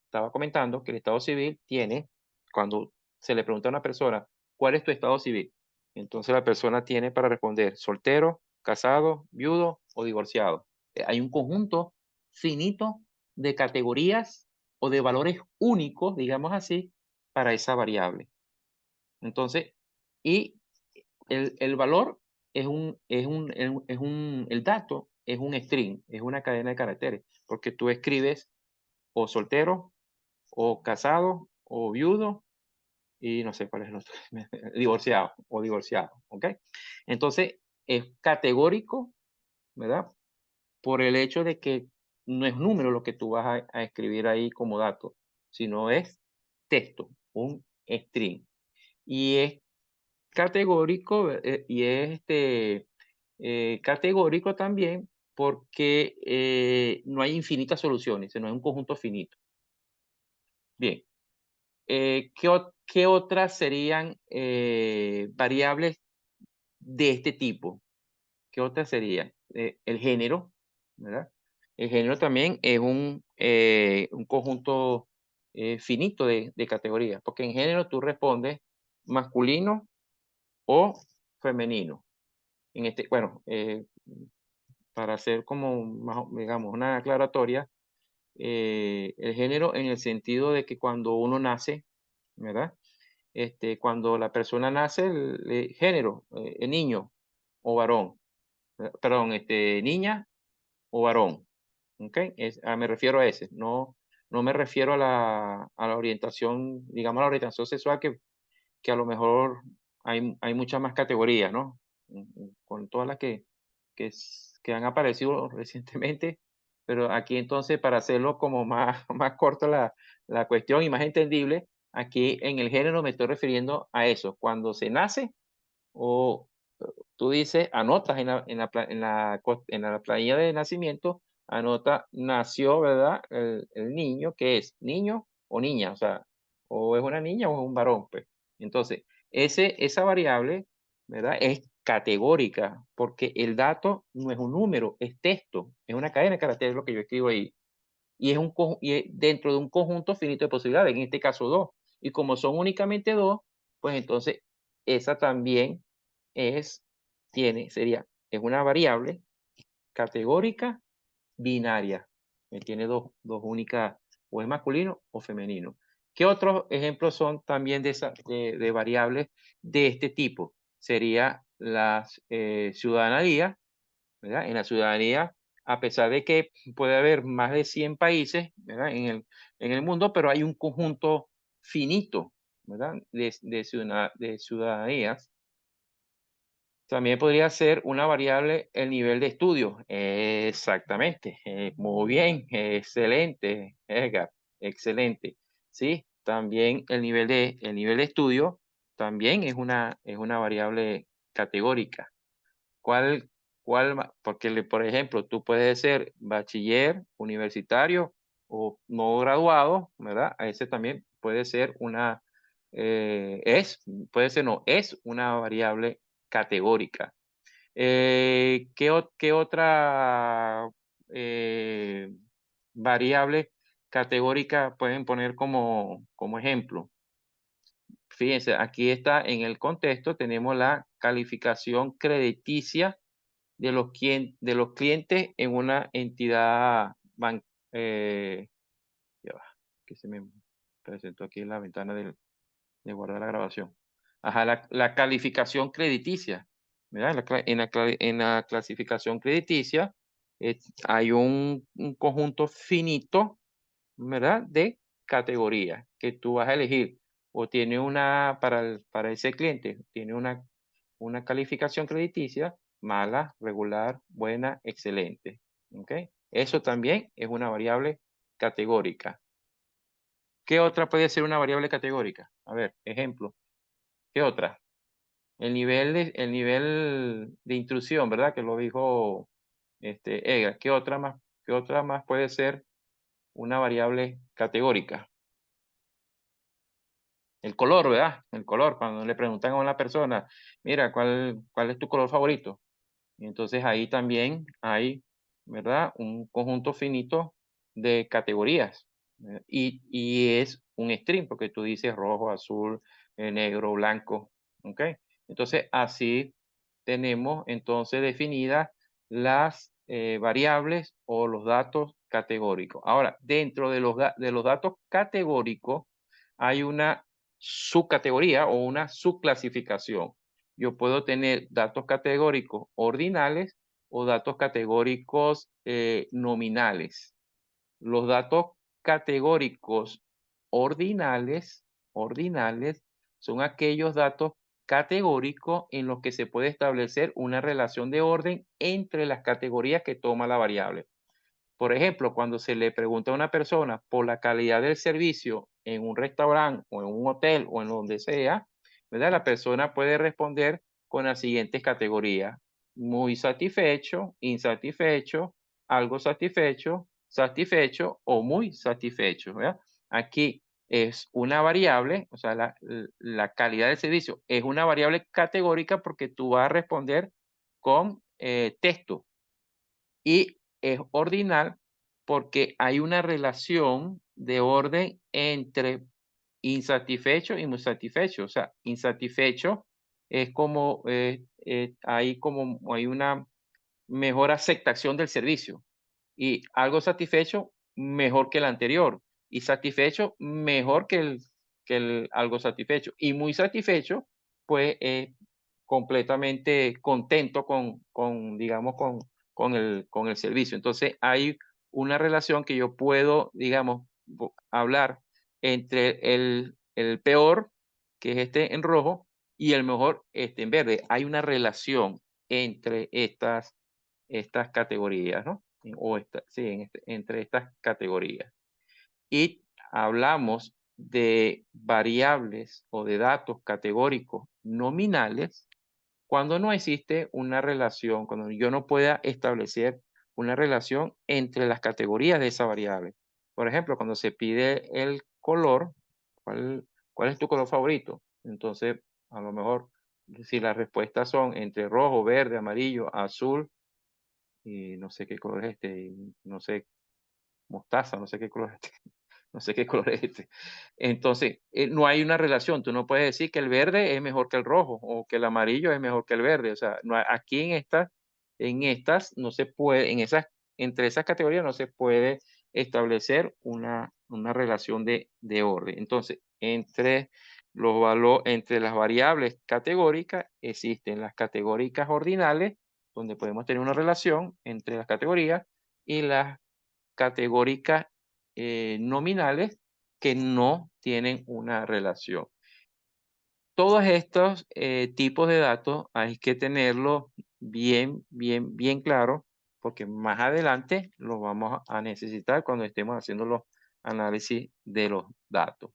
Estaba comentando que el estado civil tiene, cuando se le pregunta a una persona, ¿cuál es tu estado civil? Entonces la persona tiene para responder soltero, casado, viudo o divorciado. Hay un conjunto finito de categorías o de valores únicos, digamos así, para esa variable. Entonces, y el valor el dato es un string, es una cadena de caracteres, porque tú escribes o soltero, o casado, o viudo, y no sé cuál es el otro, divorciado o divorciado, ¿ok? Entonces, es categórico, ¿verdad? Por el hecho de que no es número lo que tú vas a escribir ahí como dato, sino es texto, un string. Y es categórico, y es categórico también porque no hay infinitas soluciones, sino es un conjunto finito. Bien, ¿qué otras serían variables de este tipo? ¿Qué otras serían? El género, ¿verdad? El género también es un conjunto finito de categorías, porque en género tú respondes masculino o femenino. Bueno, para hacer como, digamos, una aclaratoria, el género en el sentido de que cuando uno nace, ¿verdad? Cuando la persona nace, el género, niño o varón, perdón, niña o varón, ¿ok? Me refiero a ese, no me refiero a la orientación, digamos, a la orientación sexual que a lo mejor hay muchas más categorías, ¿no? Con todas las que han aparecido recientemente, pero aquí entonces para hacerlo como más, más corto la cuestión y más entendible, aquí en el género me estoy refiriendo a eso, cuando se nace o tú dices, anotas en la planilla de nacimiento, anota, nació, ¿verdad? El niño, ¿qué es? ¿Niño o niña? O sea, o es una niña o es un varón, pues. Entonces, esa variable, ¿verdad? Es categórica, porque el dato no es un número, es texto, es una cadena de caracteres lo que yo escribo ahí. Y es dentro de un conjunto finito de posibilidades, en este caso 2. Y como son únicamente 2, pues entonces esa también es, es una variable categórica binaria, que tiene dos únicas, o es masculino o femenino. ¿Qué otros ejemplos son también de variables de este tipo? Sería la ciudadanía, ¿verdad? En la ciudadanía, a pesar de que puede haber más de 100 países, ¿verdad? En el mundo, pero hay un conjunto finito, ¿verdad? De ciudadanías. También podría ser una variable el nivel de estudio. Exactamente. Muy bien. Excelente, Edgar. Excelente. Sí, también el nivel de estudio también es una variable categórica. ¿Cuál, porque, por ejemplo, tú puedes ser bachiller, universitario o no graduado, ¿verdad? A ese también puede ser puede ser, no, es una variable categórica. ¿Qué otra variable categórica pueden poner como ejemplo? Fíjense, aquí está en el contexto, tenemos la calificación crediticia de los clientes en una entidad eh, ya va, que se me presentó aquí en la ventana de guardar la grabación. Ajá, la calificación crediticia, ¿verdad? En la clasificación crediticia hay un conjunto finito, ¿verdad? De categorías que tú vas a elegir o tiene para ese cliente, tiene una calificación crediticia mala, regular, buena, excelente. ¿Ok? Eso también es una variable categórica. ¿Qué otra puede ser una variable categórica? A ver, ejemplo. ¿Qué otra? El nivel de intrusión, ¿verdad? Que lo dijo Edgar. Qué otra más puede ser una variable categórica? el color, ¿verdad? El color, cuando le preguntan a una persona, mira, ¿cuál es tu color favorito? Y entonces ahí también hay, ¿verdad? Un conjunto finito de categorías. Y es un string, porque tú dices rojo, azul, negro, blanco. ¿Ok? Entonces así tenemos entonces definidas las variables o los datos categóricos. Ahora, dentro de los datos categóricos hay una subcategoría o una subclasificación. Yo puedo tener datos categóricos ordinales o datos categóricos nominales. Los datos categóricos ordinales son aquellos datos categóricos en los que se puede establecer una relación de orden entre las categorías que toma la variable. Por ejemplo, cuando se le pregunta a una persona por la calidad del servicio en un restaurante o en un hotel o en donde sea, ¿verdad? La persona puede responder con las siguientes categorías: muy satisfecho, insatisfecho, algo satisfecho, satisfecho o muy satisfecho, ¿verdad? Aquí es una variable, o sea, la calidad del servicio es una variable categórica porque tú vas a responder con texto, y es ordinal porque hay una relación de orden entre insatisfecho y muy satisfecho. O sea, insatisfecho es como, hay una mejor aceptación del servicio, y algo satisfecho mejor que el anterior, y satisfecho mejor que el algo satisfecho, y muy satisfecho, pues, completamente contento digamos, con el servicio. Entonces, hay una relación que yo puedo, digamos, hablar entre el peor, que es este en rojo, y el mejor, este en verde. Hay una relación entre estas categorías, ¿no? Sí, entre estas categorías. Y hablamos de variables o de datos categóricos nominales cuando no existe una relación, cuando yo no pueda establecer una relación entre las categorías de esa variable. Por ejemplo, cuando se pide el color, ¿cuál es tu color favorito? Entonces, a lo mejor, si las respuestas son entre rojo, verde, amarillo, azul, y no sé qué color es este, y no sé, mostaza, no sé qué color es este, no sé qué color es este. Entonces, no hay una relación. Tú no puedes decir que el verde es mejor que el rojo o que el amarillo es mejor que el verde. O sea, aquí en estas no se puede, entre esas categorías no se puede establecer una relación de orden. Entonces, entre las variables categóricas existen las categóricas ordinales, donde podemos tener una relación entre las categorías, y las categóricas nominales, que no tienen una relación. Todos estos tipos de datos hay que tenerlos bien, bien, bien claro, porque más adelante los vamos a necesitar cuando estemos haciendo los análisis de los datos.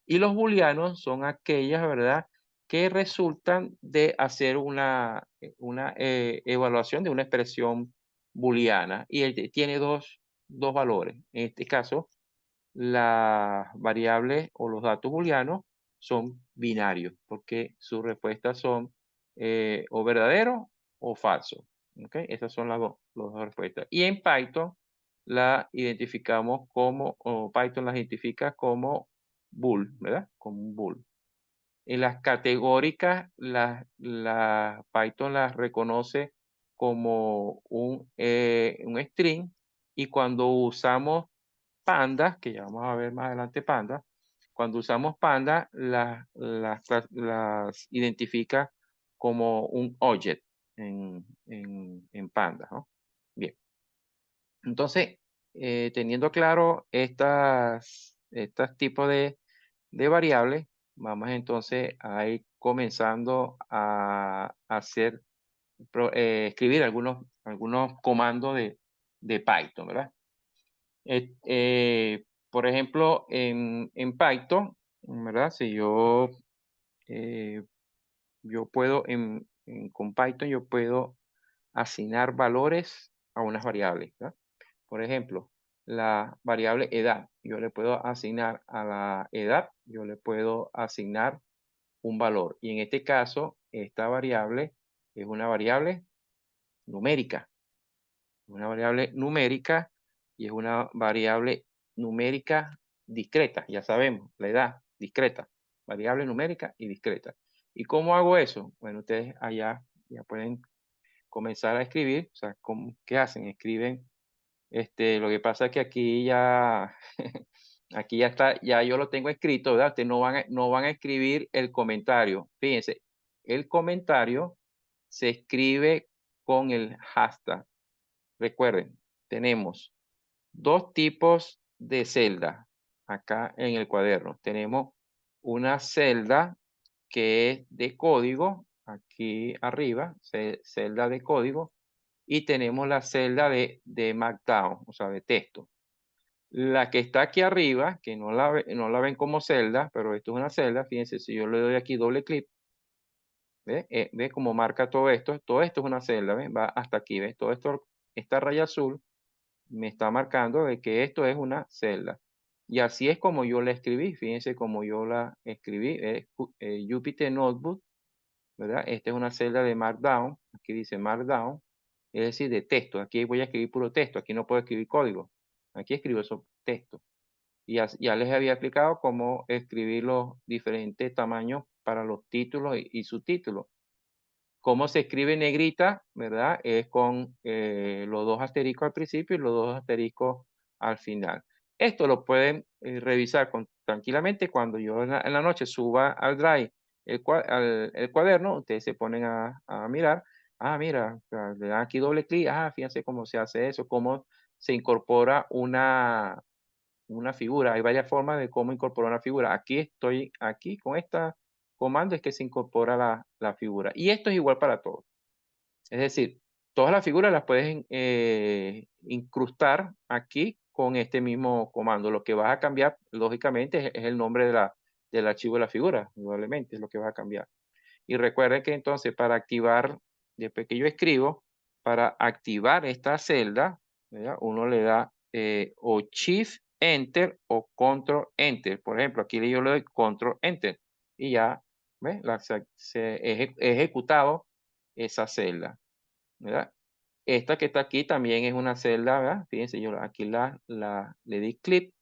Y los booleanos son aquellas, ¿verdad?, que resultan de hacer una evaluación de una expresión booleana, y tiene dos valores. En este caso, las variables o los datos booleanos son binarios, porque sus respuestas son o verdadero o falso. ¿Ok? Esas son las dos respuestas. Y en Python la identificamos o Python las identifica como bool, ¿verdad? Como un bool. En las categóricas, Python las reconoce como un string, y cuando usamos pandas, que ya vamos a ver más adelante pandas, cuando usamos pandas, las identifica como un object en pandas, ¿no? Bien, entonces, teniendo claro estos tipos de variables, vamos entonces a ir comenzando a escribir algunos comandos de Python, ¿verdad? Por ejemplo, en Python, ¿verdad? Si yo puedo, con Python, yo puedo asignar valores a unas variables, ¿verdad? Por ejemplo, la variable edad. Yo le puedo asignar a la edad, yo le puedo asignar un valor. Y en este caso, esta variable es una variable numérica. Una variable numérica y es una variable numérica discreta. Ya sabemos, la edad discreta. Variable numérica y discreta. ¿Y cómo hago eso? Bueno, ustedes allá ya pueden comenzar a escribir. O sea, ¿qué hacen? Escriben. Lo que pasa es que aquí ya, aquí ya está, ya yo lo tengo escrito, ¿verdad? Ustedes no van a escribir el comentario. Fíjense, el comentario se escribe con el hashtag. Recuerden, tenemos dos tipos de celda acá en el cuaderno. Tenemos una celda que es de código, aquí arriba, celda de código, y tenemos la celda de Markdown, o sea, de texto. La que está aquí arriba, que no la ven como celda, pero esto es una celda, fíjense, si yo le doy aquí doble clic, ¿ve cómo marca todo esto? Todo esto es una celda, ¿ve? Va hasta aquí, ¿ves? Todo esto, esta raya azul, me está marcando de que esto es una celda. Y así es como yo la escribí, fíjense cómo yo la escribí, Jupyter Notebook, ¿verdad? Esta es una celda de Markdown, aquí dice Markdown, es decir, de texto. Aquí voy a escribir puro texto, aquí no puedo escribir código, aquí escribo eso texto. Y ya les había explicado cómo escribir los diferentes tamaños para los títulos y subtítulos. Cómo se escribe negrita, ¿verdad? Es con los dos asteriscos al principio y los dos asteriscos al final. Esto lo pueden revisar tranquilamente cuando yo en la noche suba al Drive el cuaderno, ustedes se ponen a mirar. Ah, mira, o sea, le dan aquí doble clic. Ah, fíjense cómo se hace eso, cómo se incorpora una figura. Hay varias formas de cómo incorporar una figura. Aquí con esta comando es que se incorpora la figura. Y esto es igual para todos. Es decir, todas las figuras las puedes incrustar aquí con este mismo comando. Lo que vas a cambiar, lógicamente, es el nombre del archivo de la figura. Probablemente es lo que va a cambiar. Y recuerden que entonces para activar, después que yo escribo, para activar esta celda, ¿verdad? Uno le da o Shift Enter o Control Enter. Por ejemplo, aquí yo le doy Control Enter y ya ¿ves? Se ejecutado esa celda, ¿verdad? Esta que está aquí también es una celda, ¿verdad? Fíjense, yo aquí le di clic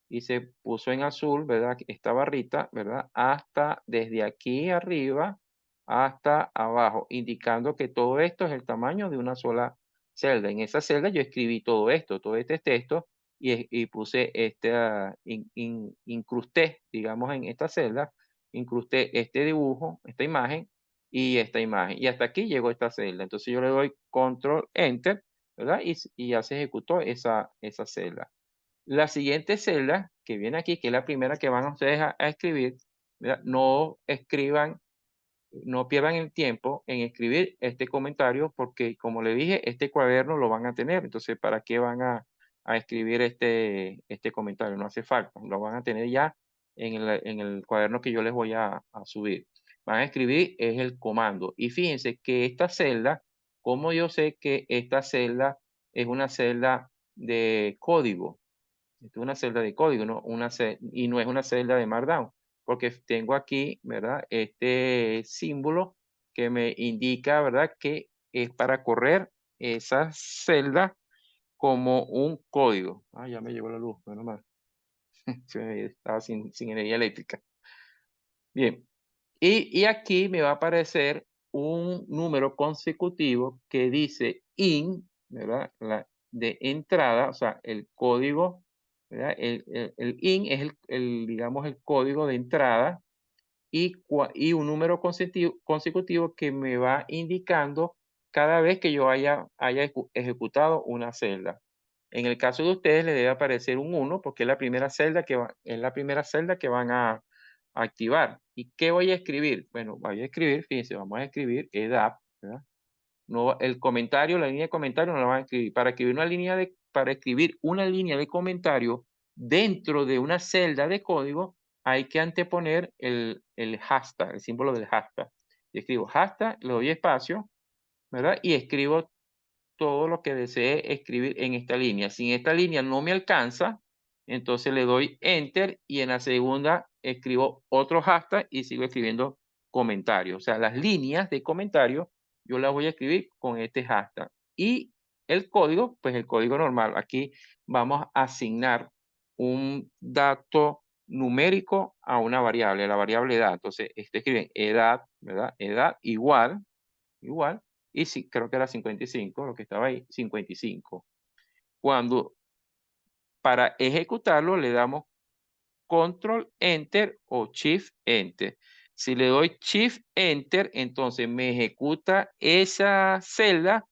y se puso en azul, ¿verdad? Esta barrita, ¿verdad? Hasta desde aquí arriba hasta abajo, indicando que todo esto es el tamaño de una sola celda. En esa celda yo escribí todo esto, todo este texto y puse incrusté, digamos, en esta celda, incrusté este dibujo, esta imagen y esta imagen. Y hasta aquí llegó esta celda. Entonces yo le doy Control Enter, ¿verdad? Y ya se ejecutó esa celda. La siguiente celda que viene aquí, que es la primera que van ustedes a escribir, ¿verdad? No pierdan el tiempo en escribir este comentario porque, como le dije, este cuaderno lo van a tener. Entonces, ¿para qué van a escribir este comentario? No hace falta, lo van a tener ya en el cuaderno que yo les voy a subir. Van a escribir es el comando. Y fíjense que esta celda, como yo sé que esta celda es una celda de código, esto es una celda de código, y no es una celda de Markdown, porque tengo aquí, ¿verdad? Este símbolo que me indica, ¿verdad? Que es para correr esa celda como un código. Ah, ya me llegó la luz, menos mal. Estaba sin energía eléctrica. Bien, y aquí me va a aparecer un número consecutivo que dice ¿verdad? De entrada, o sea, el código, ¿verdad? El IN es digamos, el código de entrada y un número consecutivo que me va indicando cada vez que yo haya ejecutado una celda. En el caso de ustedes le debe aparecer un 1 porque es la primera celda es la primera celda que van a activar. ¿Y qué voy a escribir? Bueno, voy a escribir, fíjense, vamos a escribir edad, ¿verdad? No, el comentario, la línea de comentario no la van a escribir. Para escribir una línea de comentario dentro de una celda de código, hay que anteponer el hashtag, el símbolo del hashtag. Y escribo hashtag, le doy espacio, ¿verdad? Y escribo todo lo que desee escribir en esta línea. Si en esta línea no me alcanza, entonces le doy Enter y en la segunda escribo otro hashtag y sigo escribiendo comentarios. O sea, las líneas de comentarios yo las voy a escribir con este hashtag. Y el código, pues el código normal. Aquí vamos a asignar un dato numérico a una variable, la variable edad. Entonces, escriben edad, ¿verdad? Edad igual, y sí, creo que era 55, lo que estaba ahí, 55. Cuando para ejecutarlo le damos Control Enter o Shift Enter. Si le doy Shift Enter, entonces me ejecuta esa celda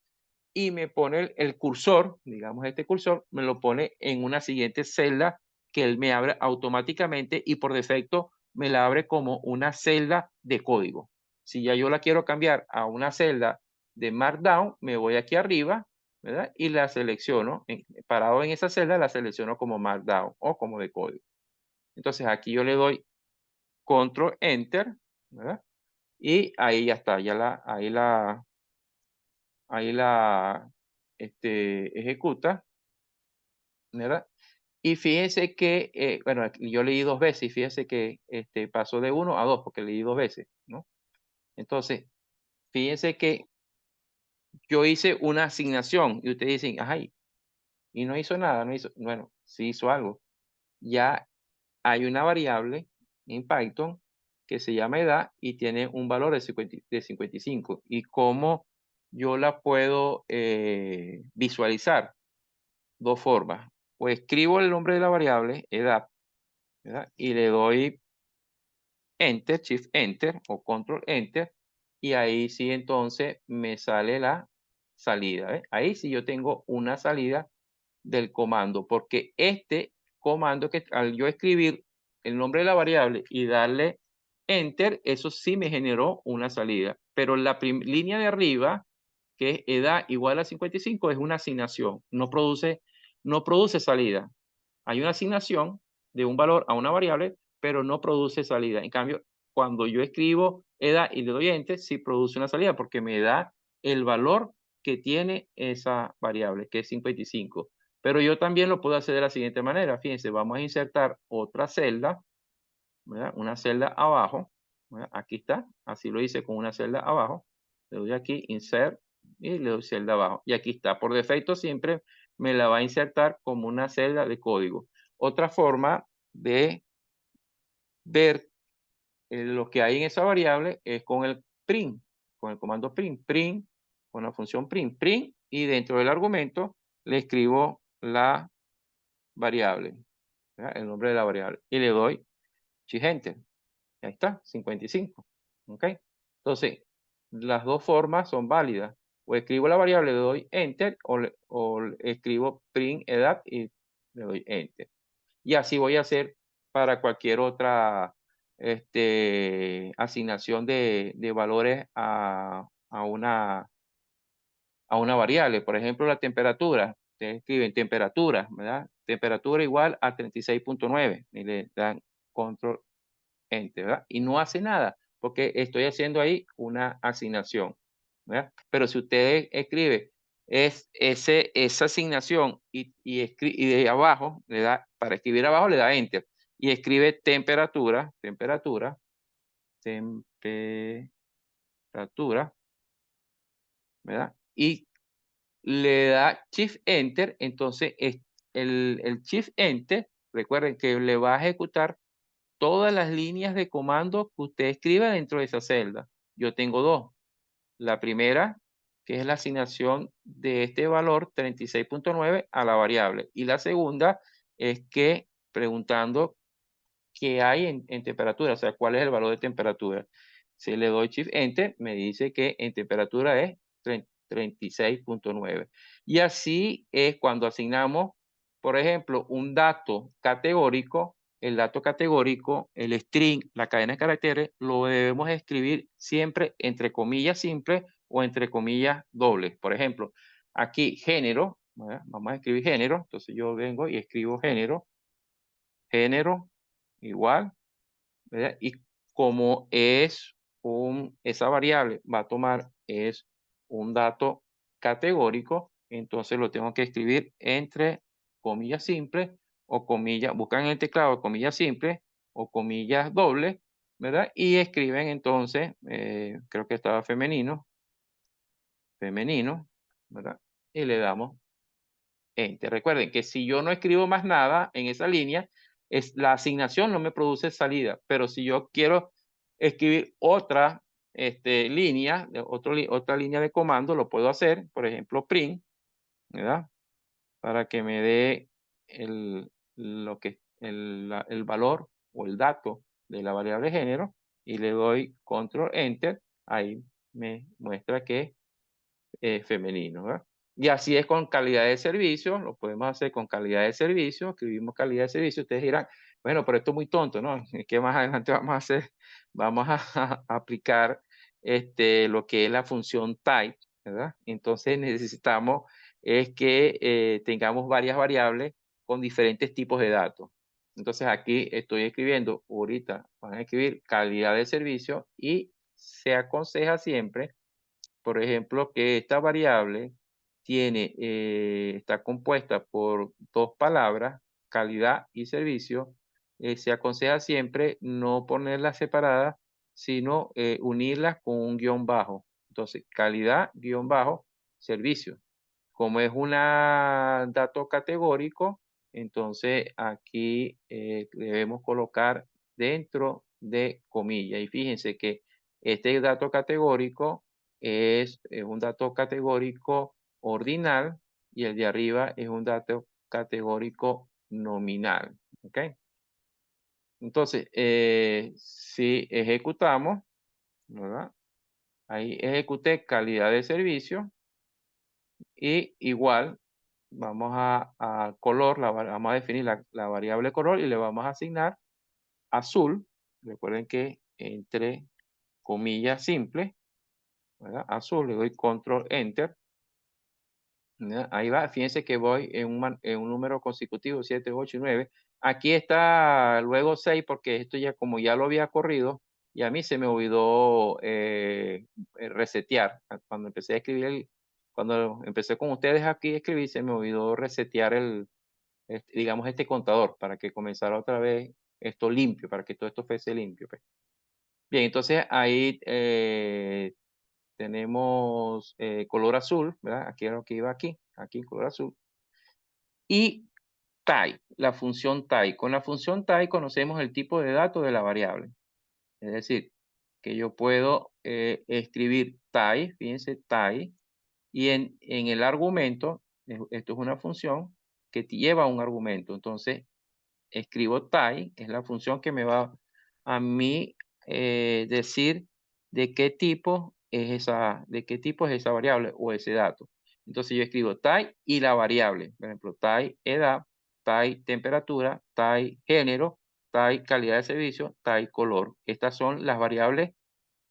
y me pone el cursor, digamos este cursor, me lo pone en una siguiente celda que él me abre automáticamente y por defecto me la abre como una celda de código. Si ya yo la quiero cambiar a una celda de Markdown, me voy aquí arriba, ¿verdad? Y la selecciono, parado en esa celda, la selecciono como Markdown o como de código. Entonces aquí yo le doy Control Enter, ¿verdad? Y ahí ya está, ahí la ejecuta, ¿verdad? Y fíjense que, bueno, aquí yo leí 2 veces y fíjense que pasó de 1 a 2 porque leí 2 veces, ¿no? Entonces, fíjense que yo hice una asignación y ustedes dicen, ay, y no hizo nada, no hizo, bueno, sí hizo algo. Ya hay una variable en Python que se llama edad y tiene un valor de 55. ¿Y cómo yo la puedo visualizar? 2 formas. O escribo el nombre de la variable, edad, ¿verdad? Y le doy Enter, Shift Enter o Control Enter. Y ahí sí entonces me sale la salida. ¿Eh? Ahí sí yo tengo una salida del comando, porque este comando que al yo escribir el nombre de la variable y darle enter, eso sí me generó una salida. Pero la línea de arriba, que es edad igual a 55, es una asignación, no produce salida. Hay una asignación de un valor a una variable, pero no produce salida. En cambio, cuando yo escribo edad y le doy enter, sí produce una salida porque me da el valor que tiene esa variable, que es 55. Pero yo también lo puedo hacer de la siguiente manera. Fíjense, vamos a insertar otra celda, ¿verdad? Una celda abajo, ¿verdad? Aquí está, así lo hice con una celda abajo. Le doy aquí, insert, y le doy celda abajo. Y aquí está, por defecto siempre me la va a insertar como una celda de código. Otra forma de ver lo que hay en esa variable es con el print, con el comando print, con la función print, y dentro del argumento le escribo la variable, ¿verdad? El nombre de la variable, y le doy Shift Enter. Ahí está, 55. ¿Ok? Entonces, las dos formas son válidas. O escribo la variable, le doy Enter, o escribo print edad y le doy Enter. Y así voy a hacer para cualquier otra asignación de valores a una variable. Por ejemplo, la temperatura. Ustedes escriben temperatura, ¿verdad? Temperatura igual a 36.9 y le dan control enter, ¿verdad? Y no hace nada porque estoy haciendo ahí una asignación, ¿verdad? Pero si usted escribe esa asignación y de abajo le da, para escribir abajo le da enter y escribe temperatura, ¿verdad? Y le da Shift Enter, entonces el Shift Enter, recuerden que le va a ejecutar todas las líneas de comando que usted escriba dentro de esa celda. Yo tengo 2. La primera, que es la asignación de este valor 36.9 a la variable. Y la segunda es que preguntando qué hay en temperatura, o sea, cuál es el valor de temperatura. Si le doy Shift Enter, me dice que en temperatura es 36.9. Y así es cuando asignamos, por ejemplo, un dato categórico, el dato categórico, el string, la cadena de caracteres, lo debemos escribir siempre entre comillas simples o entre comillas dobles. Por ejemplo, aquí género, ¿verdad? Vamos a escribir género, entonces yo vengo y escribo género igual, ¿verdad? Y como es esa variable va a tomar es un dato categórico, entonces lo tengo que escribir entre comillas simples o comillas, buscan en el teclado comillas simples o comillas dobles, ¿verdad? Y escriben entonces, creo que estaba femenino, ¿verdad? Y le damos Enter. Recuerden que si yo no escribo más nada en esa línea, la asignación no me produce salida, pero si yo quiero escribir otra línea, otra línea de comando, lo puedo hacer, por ejemplo, print, ¿verdad? Para que me dé el valor o el dato de la variable género y le doy control enter, ahí me muestra que femenino, ¿verdad? Y así es con calidad de servicio, lo podemos hacer con calidad de servicio, escribimos calidad de servicio, ustedes dirán, bueno, pero esto es muy tonto, ¿no? ¿Qué más adelante vamos a hacer? Vamos a, aplicar lo que es la función type, ¿verdad? Entonces necesitamos es que tengamos varias variables con diferentes tipos de datos. Entonces aquí estoy escribiendo, ahorita van a escribir calidad de servicio y se aconseja siempre, por ejemplo, que esta variable está compuesta por dos palabras, calidad y servicio. Se aconseja siempre no ponerlas separadas, sino unirlas con un guión bajo. Entonces, calidad, guión bajo, servicio. Como es un dato categórico, entonces aquí debemos colocar dentro de comillas. Y fíjense que este dato categórico es un dato categórico ordinal y el de arriba es un dato categórico nominal. ¿Ok? Entonces, si ejecutamos, ¿verdad? Ahí ejecuté calidad de servicio y igual vamos a color, vamos a definir la variable color y le vamos a asignar azul. Recuerden que entre comillas simple, ¿verdad? Azul, le doy control enter. ¿Ya? Ahí va, fíjense que voy en un número consecutivo, 7, 8 y 9. Aquí está luego 6 porque esto ya como ya lo había corrido y a mí se me olvidó resetear. Cuando empecé a escribir, cuando empecé con ustedes aquí a escribir, se me olvidó resetear digamos, este contador para que comenzara otra vez esto limpio, para que todo esto fuese limpio, pues. Bien, entonces ahí tenemos color azul, ¿verdad? Aquí era lo que iba aquí color azul. Y type, la función type. Con la función type conocemos el tipo de datos de la variable. Es decir, que yo puedo escribir type, fíjense, type, y en el argumento, esto es una función que lleva un argumento. Entonces, escribo type, que es la función que me va a mí decir de qué tipo es esa variable o ese dato. Entonces yo escribo type y la variable, por ejemplo, type edad, type temperatura, type género, type calidad de servicio, type color. Estas son las variables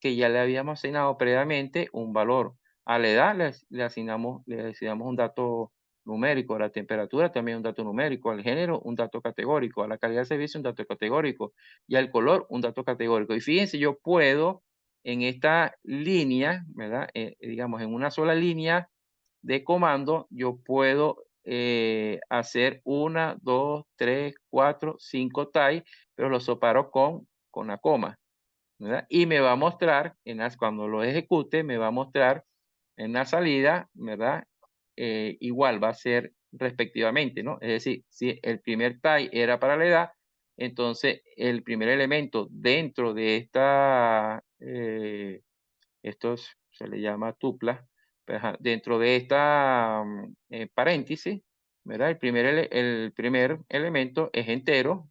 que ya le habíamos asignado previamente un valor. A la edad le asignamos un dato numérico, a la temperatura también un dato numérico, al género un dato categórico, a la calidad de servicio un dato categórico y al color un dato categórico. Y fíjense, yo puedo en esta línea, ¿verdad? Digamos, en una sola línea de comando, yo puedo hacer 1, 2, 3, 4, 5 types, pero los separo con la coma. ¿Verdad? Y me va a mostrar, cuando lo ejecute, me va a mostrar en la salida, ¿verdad? Igual va a ser respectivamente, ¿no? Es decir, si el primer type era para la edad, entonces el primer elemento dentro de estos se le llama tupla, pues, dentro de esta paréntesis, ¿verdad? El primer elemento es entero,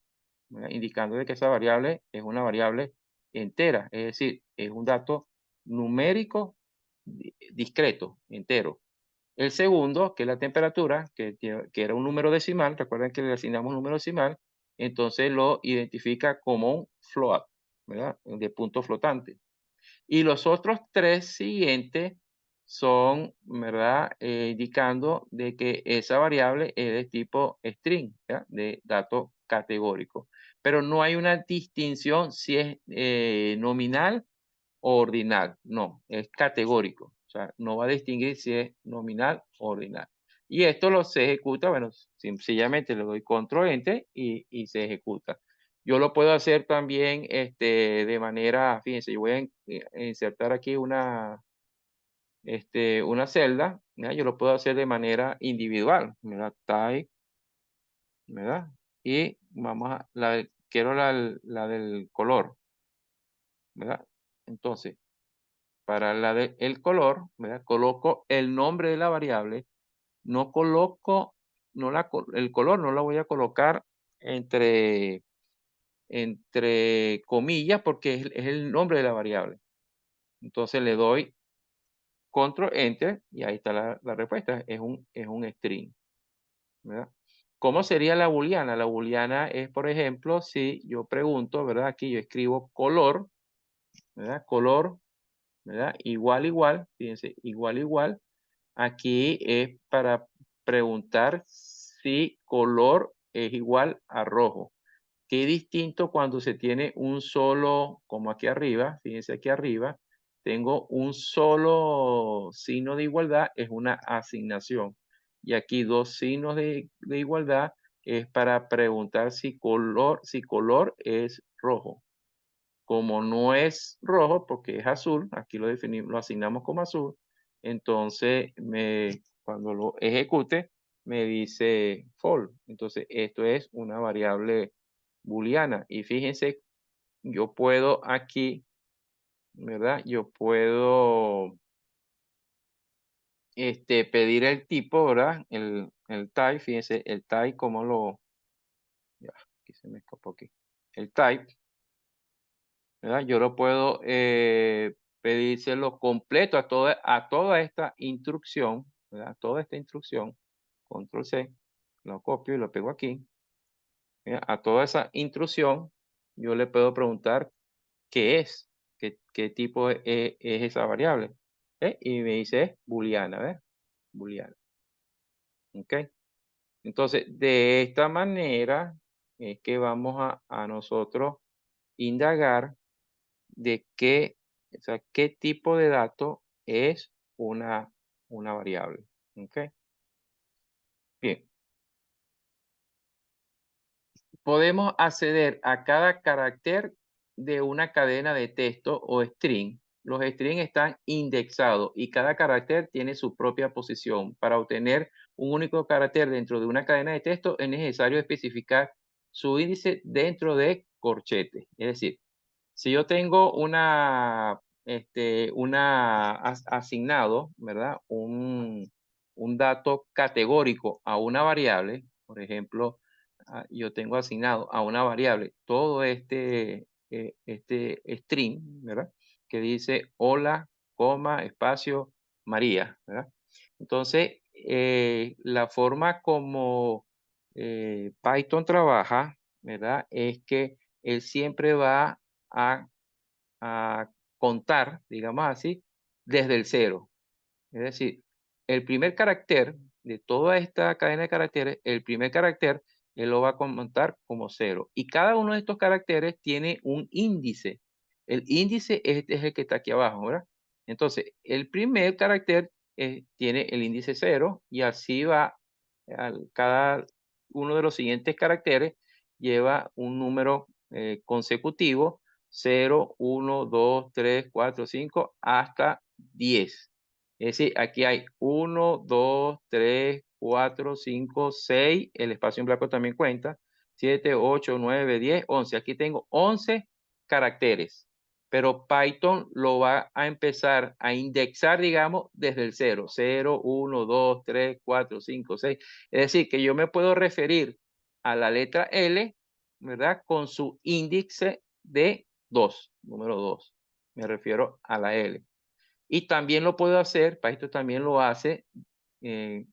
¿verdad? Indicando de que esa variable es una variable entera, es decir, es un dato numérico discreto, entero. El segundo, que es la temperatura, que era un número decimal, recuerden que le asignamos un número decimal, entonces lo identifica como un float, ¿verdad? De punto flotante. Y los otros tres siguientes son, ¿verdad? Indicando de que esa variable es de tipo string, ¿ya? De dato categórico. Pero no hay una distinción si es nominal o ordinal. No, es categórico. O sea, no va a distinguir si es nominal o ordinal. Y esto se ejecuta, bueno, sencillamente le doy control enter y se ejecuta. Yo lo puedo hacer también de manera, fíjense, yo voy a insertar aquí una celda, ¿ya? Yo lo puedo hacer de manera individual, ¿verdad? Type, ¿verdad? Y vamos a, quiero la del color, ¿verdad? Entonces, para la del color, ¿verdad? Coloco el nombre de la variable, no coloco, el color no lo voy a colocar entre, entre comillas porque es el nombre de la variable. Entonces le doy control enter y ahí está la respuesta, es un string, ¿verdad? ¿Cómo sería la booleana? La booleana es, por ejemplo, si yo pregunto, ¿verdad? Aquí yo escribo color, ¿verdad? Color, ¿verdad? Igual, igual, fíjense, igual, igual. Aquí es para preguntar si color es igual a rojo. Qué distinto cuando se tiene un solo, como aquí arriba, fíjense aquí arriba, tengo un solo signo de igualdad, es una asignación. Y aquí dos signos de igualdad es para preguntar si color es rojo. Como no es rojo, porque es azul, aquí lo definimos, lo asignamos como azul, entonces cuando lo ejecute, me dice false. Entonces, esto es una variable booleana. Y fíjense, yo puedo aquí, ¿verdad? Yo puedo pedir el tipo, ¿verdad? El type, fíjense, el type, como ya, aquí se me escapó aquí. El type, ¿verdad? Yo lo puedo pedírselo completo a toda esta instrucción, ¿verdad? Toda esta instrucción, control C, lo copio y lo pego aquí. ¿Verdad? A toda esa instrucción, yo le puedo preguntar qué es, qué tipo es esa variable. Y me dice booleana, ¿ves? Booleana. ¿Ok? Entonces, de esta manera es que vamos a nosotros indagar de qué, o sea, qué tipo de dato es una variable. ¿Ok? Bien, podemos acceder a cada carácter de una cadena de texto o string. Los strings están indexados y cada carácter tiene su propia posición. Para obtener un único carácter dentro de una cadena de texto es necesario especificar su índice dentro de corchetes. Es decir, si yo tengo asignado, ¿verdad? Un dato categórico a una variable, por ejemplo, yo tengo asignado a una variable todo este string, ¿verdad? Que dice hola, coma, espacio, María, ¿verdad? Entonces, la forma como Python trabaja, ¿verdad? Es que él siempre va a, a contar, digamos así, desde el cero. Es decir, el primer carácter de toda esta cadena de caracteres, el primer carácter, él lo va a contar como cero. Y cada uno de estos caracteres tiene un índice. El índice es el que está aquí abajo, ¿verdad? Entonces, el primer carácter tiene el índice cero y así va, cada uno de los siguientes caracteres lleva un número consecutivo, 0, 1, 2, 3, 4, 5, hasta 10. Es decir, aquí hay 1, 2, 3, 4, 5, 6. El espacio en blanco también cuenta. 7, 8, 9, 10, 11. Aquí tengo 11 caracteres. Pero Python lo va a empezar a indexar, digamos, desde el 0. 0, 1, 2, 3, 4, 5, 6. Es decir, que yo me puedo referir a la letra L, ¿verdad? Con su índice de 2, número 2. Me refiero a la L. Y también lo puedo hacer, Python también lo hace desde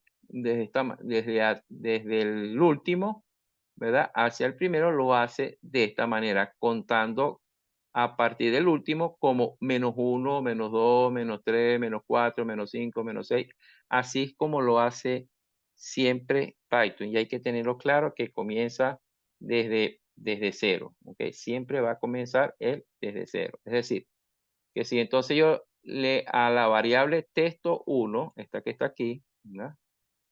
el último, ¿verdad? Hacia el primero lo hace de esta manera, contando a partir del último como -1, -2, -3, -4, -5, -6. Así es como lo hace siempre Python. Y hay que tenerlo claro que comienza desde cero, ¿ok? Siempre va a comenzar él desde cero. Es decir, que si entonces yo a la variable texto 1, esta que está aquí, ¿verdad?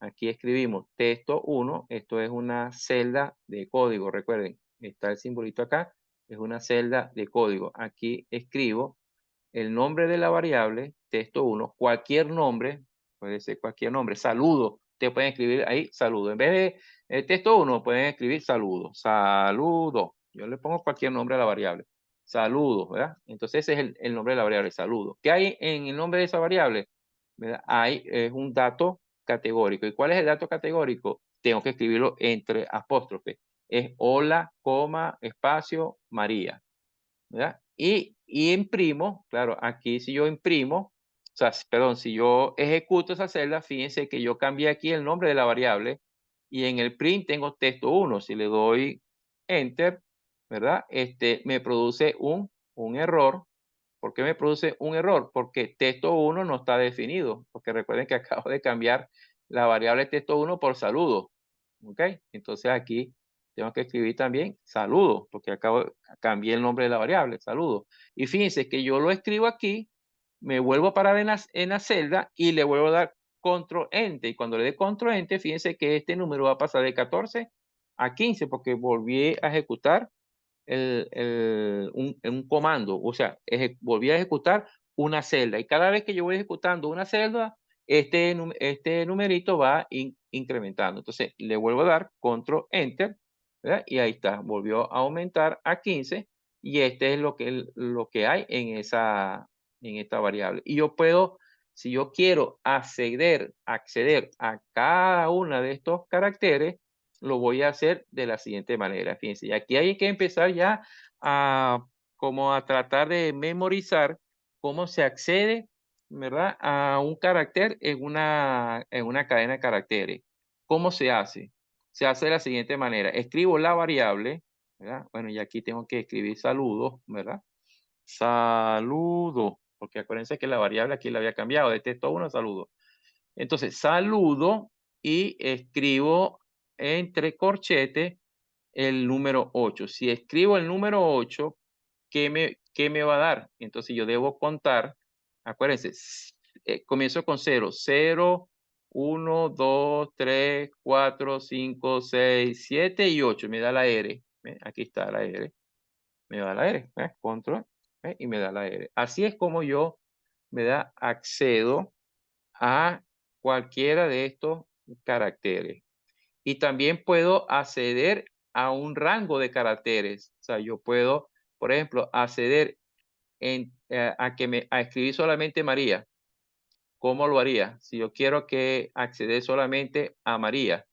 Aquí escribimos texto 1, esto es una celda de código, recuerden, está el simbolito acá, es una celda de código. Aquí escribo el nombre de la variable, texto 1, cualquier nombre, puede ser cualquier nombre, saludo, te pueden escribir ahí saludo. En vez de texto 1, pueden escribir saludo, saludo. Yo le pongo cualquier nombre a la variable, saludo, ¿verdad? Entonces ese es el nombre de la variable, saludo. ¿Qué hay en el nombre de esa variable? ¿Verdad? Hay es un dato categórico. ¿Y cuál es el dato categórico? Tengo que escribirlo entre apóstrofe. Es hola, coma, espacio, María. ¿Verdad? Y imprimo, claro, aquí si yo imprimo, o sea, perdón, si yo ejecuto esa celda, fíjense que yo cambié aquí el nombre de la variable y en el print tengo texto 1. Si le doy enter, ¿verdad? Me produce un error. ¿Por qué me produce un error? Porque texto 1 no está definido, porque recuerden que acabo de cambiar la variable texto 1 por saludo, ¿ok? Entonces aquí tengo que escribir también saludo, porque cambié el nombre de la variable, saludo. Y fíjense que yo lo escribo aquí, me vuelvo a parar en la celda y le vuelvo a dar control enter. Y cuando le dé control enter, fíjense que este número va a pasar de 14 a 15, porque volví a ejecutar un comando, o sea, volví a ejecutar una celda. Y cada vez que yo voy ejecutando una celda, este numerito va incrementando. Entonces, le vuelvo a dar control enter, ¿verdad? Y ahí está, volvió a aumentar a 15 y este es lo que hay en esta variable. Y yo puedo, si yo quiero acceder a cada una de estos caracteres, lo voy a hacer de la siguiente manera. Fíjense, y aquí hay que empezar ya a como a tratar de memorizar cómo se accede, ¿verdad? A un carácter en una cadena de caracteres. ¿Cómo se hace? Se hace de la siguiente manera. Escribo la variable, ¿verdad? Bueno, y aquí tengo que escribir saludos, ¿verdad? Saludo, porque acuérdense que la variable aquí la había cambiado de texto 1 a saludo. Entonces, saludo y escribo entre corchetes el número 8. Si escribo el número 8, qué me va a dar? Entonces yo debo contar, acuérdense, comienzo con 0, 0, 1, 2, 3, 4, 5, 6, 7 y 8. Me da la R. ¿Ve? Aquí está la R. Me da la R. ¿Ve? Control. ¿Ve? Y me da la R. Así es como yo accedo a cualquiera de estos caracteres. Y también puedo acceder a un rango de caracteres. O sea, yo puedo, por ejemplo, acceder a escribir solamente María. ¿Cómo lo haría? Si yo quiero que acceder solamente a María,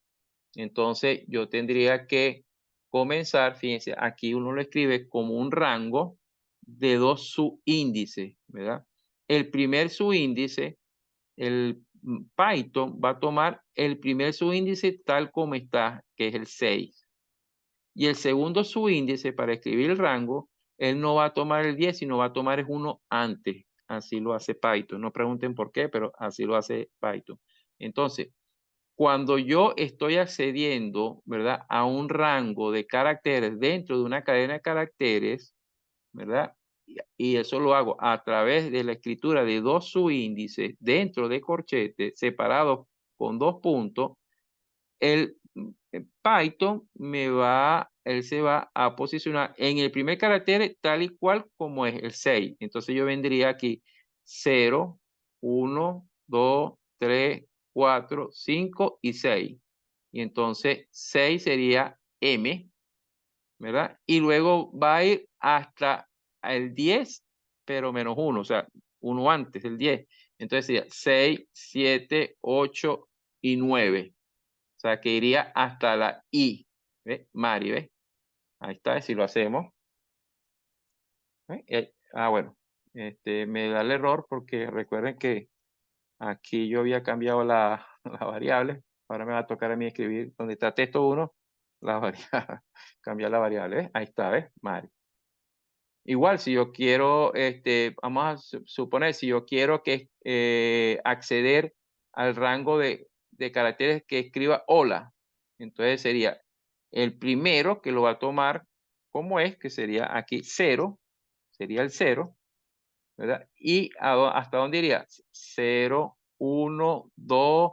entonces yo tendría que comenzar, fíjense, aquí uno lo escribe como un rango de 2 subíndices, ¿verdad? El primer subíndice el Python va a tomar el primer subíndice tal como está, que es el 6. Y el segundo subíndice para escribir el rango, él no va a tomar el 10, sino va a tomar uno antes. Así lo hace Python. No pregunten por qué, pero así lo hace Python. Entonces, cuando yo estoy accediendo, ¿verdad?, a un rango de caracteres dentro de una cadena de caracteres, ¿verdad? Y eso lo hago a través de la escritura de 2 subíndices dentro de corchetes separados con 2 puntos. Python él se va a posicionar en el primer carácter tal y cual como es el 6. Entonces yo vendría aquí 0, 1, 2, 3, 4, 5 y 6. Y entonces 6 sería M, ¿verdad? Y luego va a ir hasta el 10, pero menos 1, o sea, 1 antes, el 10. Entonces sería 6, 7, 8 y 9. O sea, que iría hasta la I. ¿Ves? Mari, ¿ves? Ahí está, si lo hacemos. Bueno, me da el error porque recuerden que aquí yo había cambiado la variable. Ahora me va a tocar a mí escribir donde está texto 1, la variable, cambiar la variable. ¿Ves? Ahí está, ¿ves? Mari. Igual, si yo quiero, vamos a suponer, si yo quiero que acceder al rango de caracteres que escriba hola, entonces sería el primero que lo va a tomar como es, que sería aquí 0, sería el 0, ¿verdad? Y hasta dónde iría 0, 1, 2,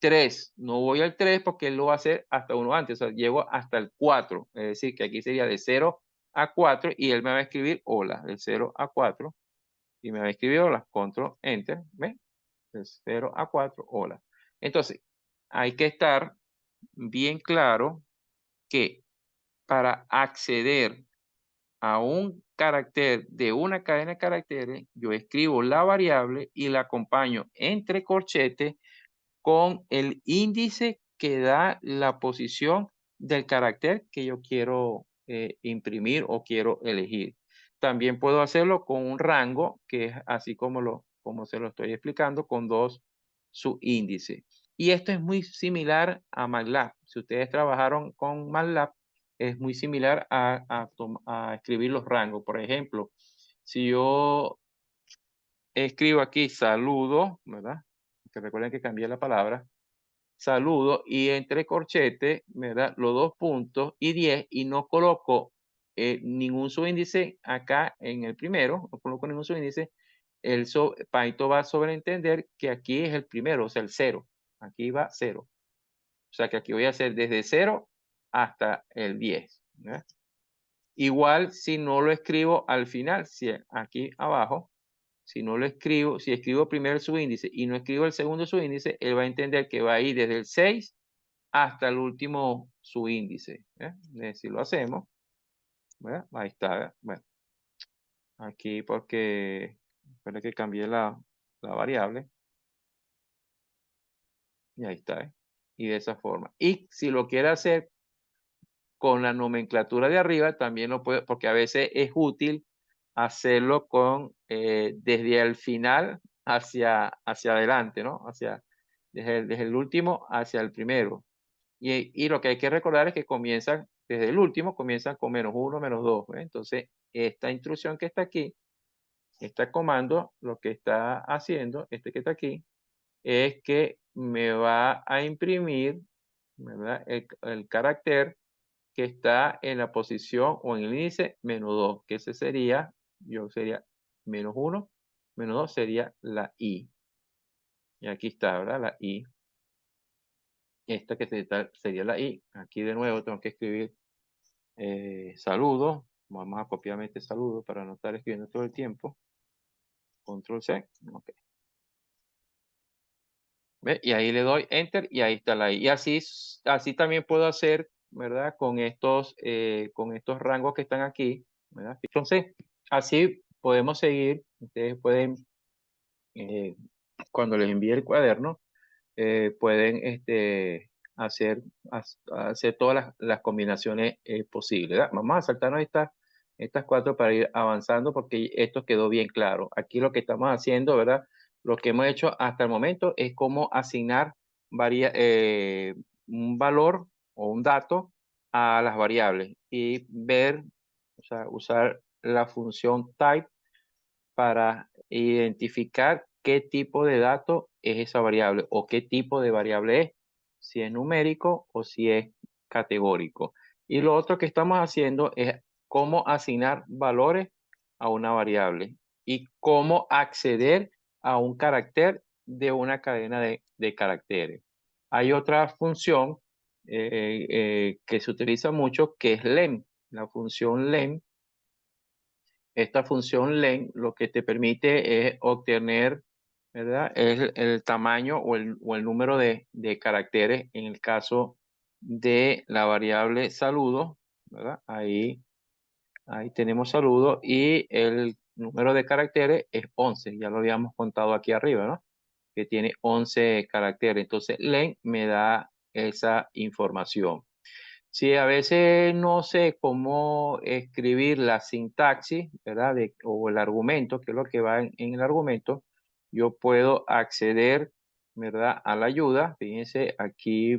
3. No voy al 3 porque él lo va a hacer hasta uno antes. O sea, llego hasta el 4. Es decir, que aquí sería de 0 a 4 y él me va a escribir hola, de 0 a 4. Y me va a escribir hola, control, enter, ¿ven? De 0 a 4, hola. Entonces, hay que estar bien claro que para acceder a un carácter de una cadena de caracteres, yo escribo la variable y la acompaño entre corchetes con el índice que da la posición del carácter que yo quiero imprimir o quiero elegir. También puedo hacerlo con un rango, que es así como se lo estoy explicando, con dos subíndices. Y esto es muy similar a MATLAB. Si ustedes trabajaron con MATLAB, es muy similar a escribir los rangos. Por ejemplo, si yo escribo aquí saludo, ¿verdad? Que recuerden que cambié la palabra, saludo, y entre corchetes, ¿verdad? Los dos puntos y 10, y no coloco ningún subíndice acá en el primero, no coloco ningún subíndice, Python va a sobreentender que aquí es el primero, o sea, el 0. Aquí va 0. O sea, que aquí voy a hacer desde 0 hasta el 10. ¿Verdad? Igual si no lo escribo al final, si aquí abajo, si no lo escribo, si escribo primero el subíndice y no escribo el segundo subíndice, él va a entender que va a ir desde el 6 hasta el último subíndice. Si lo hacemos, ¿verdad? Ahí está. ¿Verdad? Bueno, aquí porque espera que cambié la variable. Y ahí está. Y de esa forma. Y si lo quiere hacer con la nomenclatura de arriba, también lo puede, porque a veces es útil hacerlo con desde el final hacia adelante, ¿no? Desde el último hacia el primero. Y lo que hay que recordar es que comienzan, desde el último, comienzan con -1, -2. Entonces, esta instrucción que está aquí, este comando, lo que está haciendo, este que está aquí, es que me va a imprimir, ¿verdad? El carácter que está en la posición o en el índice -2, que ese sería, sería -1, -2 sería la I. Y aquí está, ¿verdad? La I. Esta que sería la I. Aquí de nuevo tengo que escribir saludo. Vamos a copiarme este saludo para no estar escribiendo todo el tiempo. Control C. Ok. ¿Ve? Y ahí le doy enter y ahí está la I. Y así también puedo hacer, ¿verdad? Con estos rangos que están aquí, ¿verdad? Entonces, así podemos seguir. Ustedes pueden, eh, cuando les envíe el cuaderno, pueden hacer todas las combinaciones posibles. ¿Verdad? Vamos a saltarnos estas cuatro para ir avanzando porque esto quedó bien claro. Aquí lo que estamos haciendo, ¿verdad? Lo que hemos hecho hasta el momento es cómo asignar un valor o un dato a las variables y ver, o sea, usar la función type para identificar qué tipo de dato es esa variable o qué tipo de variable es, si es numérico o si es categórico. Y lo otro que estamos haciendo es cómo asignar valores a una variable y cómo acceder a un carácter de una cadena de caracteres. Hay otra función que se utiliza mucho que es len. La función len, esta función len lo que te permite es obtener, ¿verdad? El tamaño o el número de caracteres en el caso de la variable saludo, ¿verdad? Ahí tenemos saludo y el número de caracteres es 11, ya lo habíamos contado aquí arriba, ¿no? Que tiene 11 caracteres. Entonces, len me da esa información. Sí, a veces no sé cómo escribir la sintaxis, ¿verdad? O el argumento, que es lo que va en el argumento. Yo puedo acceder, ¿verdad? A la ayuda. Fíjense, aquí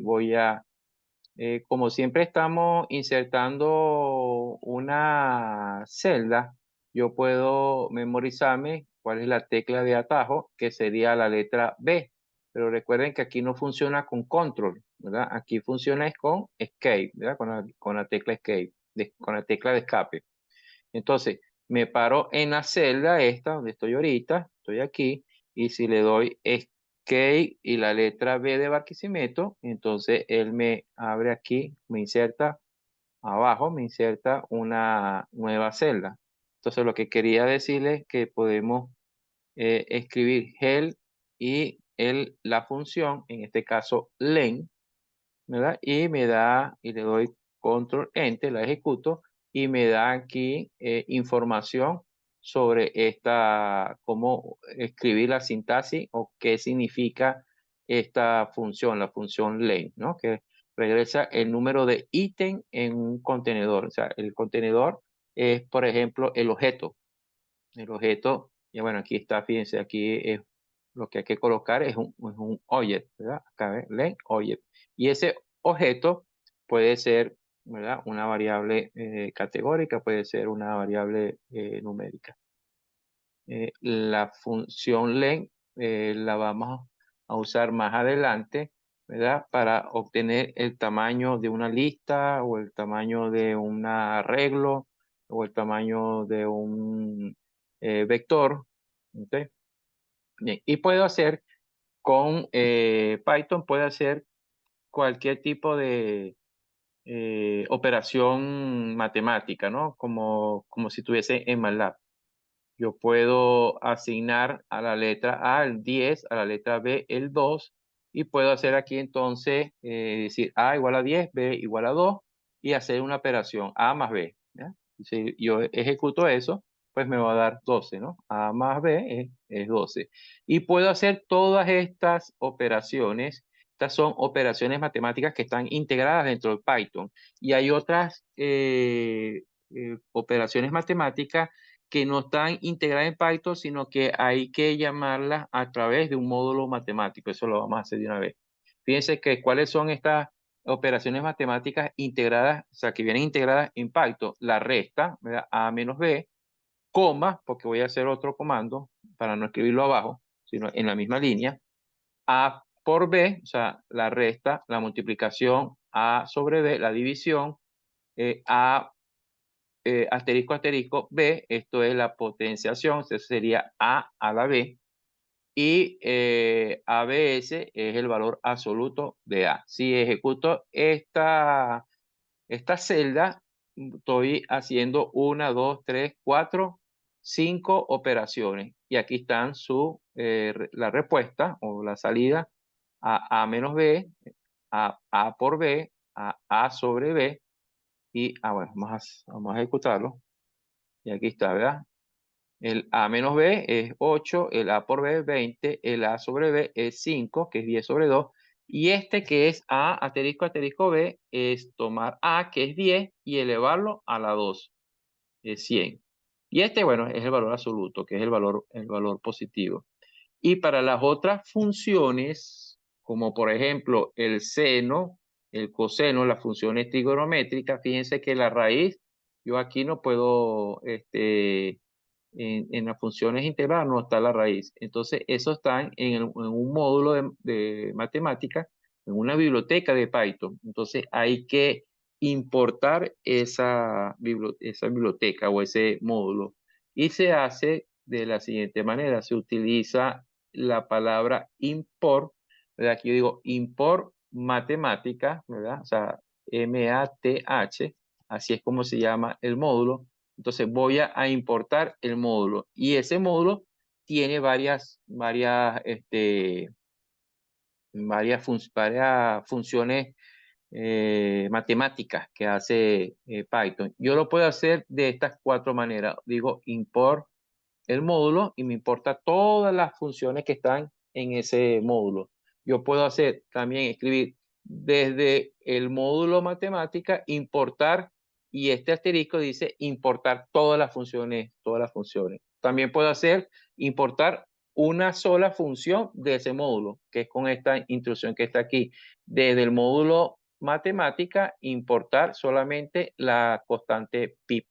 como siempre estamos insertando una celda, yo puedo memorizarme cuál es la tecla de atajo, que sería la letra B. Pero recuerden que aquí no funciona con control, ¿verdad? Aquí funciona es con escape, ¿verdad? Con la tecla escape, con la tecla de escape. Entonces, me paro en la celda esta donde estoy ahorita, estoy aquí, y si le doy escape, key y la letra B de Barquisimeto, entonces él me abre aquí, me inserta abajo, me inserta una nueva celda. Entonces lo que quería decirles es que podemos escribir help y la función, en este caso len, ¿verdad? Y me da, y le doy control enter, la ejecuto, y me da aquí información sobre cómo escribir la sintaxis o qué significa esta función, la función len, ¿no? Que regresa el número de ítem en un contenedor. O sea, el contenedor es, por ejemplo, el objeto. El objeto, y bueno, aquí está, fíjense, aquí es lo que hay que colocar es un object, ¿verdad? Acá ven, len object. Y ese objeto puede ser, ¿verdad? Una variable categórica, puede ser una variable numérica. La función len la vamos a usar más adelante, ¿verdad? Para obtener el tamaño de una lista o el tamaño de un arreglo o el tamaño de un vector. ¿Ok? Bien, y puedo hacer con Python, puede hacer cualquier tipo de operación matemática, ¿no? Como si tuviese en MATLAB. Yo puedo asignar a la letra A el 10, a la letra B el 2, y puedo hacer aquí entonces, decir A igual a 10, B igual a 2, y hacer una operación A más B, ¿ya? Si yo ejecuto eso, pues me va a dar 12, ¿no? A más B es 12. Y puedo hacer todas estas operaciones. Estas son operaciones matemáticas que están integradas dentro de Python. Y hay otras operaciones matemáticas que no están integradas en Python, sino que hay que llamarlas a través de un módulo matemático. Eso lo vamos a hacer de una vez. Fíjense que cuáles son estas operaciones matemáticas integradas, o sea, que vienen integradas en Python. La resta, ¿verdad? A menos B, coma, porque voy a hacer otro comando para no escribirlo abajo, sino en la misma línea. A por B, o sea, la resta, la multiplicación, A sobre B, la división, A asterisco asterisco B, esto es la potenciación, eso sería A a la B, y ABS es el valor absoluto de A. Si ejecuto esta celda, estoy haciendo 1, 2, 3, 4, 5 operaciones. Y aquí están la respuesta o la salida a menos B, a por B, a sobre B, y bueno, vamos a ejecutarlo. Y aquí está, ¿verdad? El A menos B es 8, el A por B es 20, el A sobre B es 5, que es 10 sobre 2, y este que es A asterisco asterisco B es tomar A, que es 10, y elevarlo a la 2, es 100. Y este, bueno, es el valor absoluto, que es el valor positivo. Y para las otras funciones, como por ejemplo el seno, el coseno, las funciones trigonométricas, fíjense que la raíz, yo aquí no puedo, en las funciones integradas no está la raíz. Entonces, eso está en un módulo de matemática, en una biblioteca de Python. Entonces, hay que importar esa biblioteca o ese módulo. Y se hace de la siguiente manera. Se utiliza la palabra import, ¿verdad? Aquí yo digo import matemática, ¿verdad? O sea, MATH, así es como se llama el módulo. Entonces voy a importar el módulo y ese módulo tiene varias funciones matemáticas que hace Python. Yo lo puedo hacer de estas cuatro maneras. Digo import el módulo y me importa todas las funciones que están en ese módulo. Yo puedo hacer también escribir desde el módulo matemática, importar, y este asterisco dice importar todas las funciones, todas las funciones. También puedo hacer importar una sola función de ese módulo, que es con esta instrucción que está aquí. Desde el módulo matemática, importar solamente la constante pi,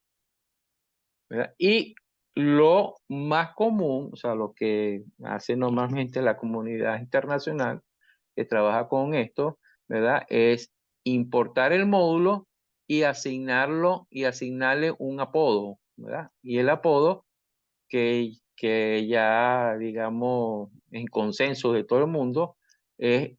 ¿verdad? Y lo más común, o sea, lo que hace normalmente la comunidad internacional que trabaja con esto, ¿verdad? Es importar el módulo y asignarle un apodo, ¿verdad? Y el apodo que que ya, digamos, en consenso de todo el mundo, es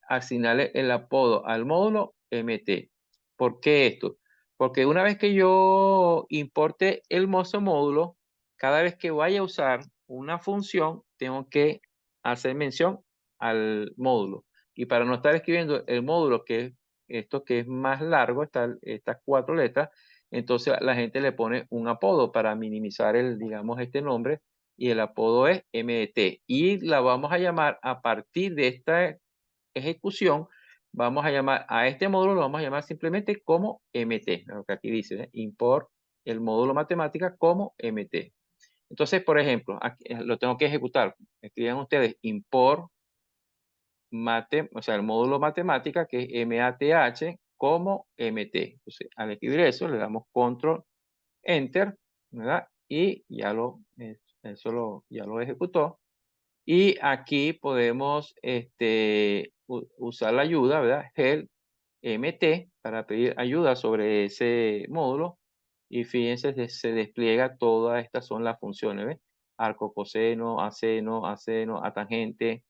asignarle el apodo al módulo MT. ¿Por qué esto? Porque una vez que yo importe el mozo módulo, cada vez que vaya a usar una función, tengo que hacer mención al módulo. Y para no estar escribiendo el módulo, que es esto que es más largo, estas 4 letras, entonces la gente le pone un apodo para minimizar digamos, este nombre, y el apodo es MT. Y la vamos a llamar a partir de esta ejecución, vamos a llamar a este módulo, lo vamos a llamar simplemente como MT, lo que aquí dice, import el módulo matemática como MT. Entonces, por ejemplo, aquí, lo tengo que ejecutar. Escriban ustedes import mate, o sea, el módulo matemática que es MATH como MT. Entonces, al escribir eso, le damos control enter, ¿verdad? Y ya ya lo ejecutó. Y aquí podemos usar la ayuda, ¿verdad? Help MT para pedir ayuda sobre ese módulo. Y fíjense, se despliega todas estas son las funciones, ¿ves? Arco, coseno, aseno, atangente,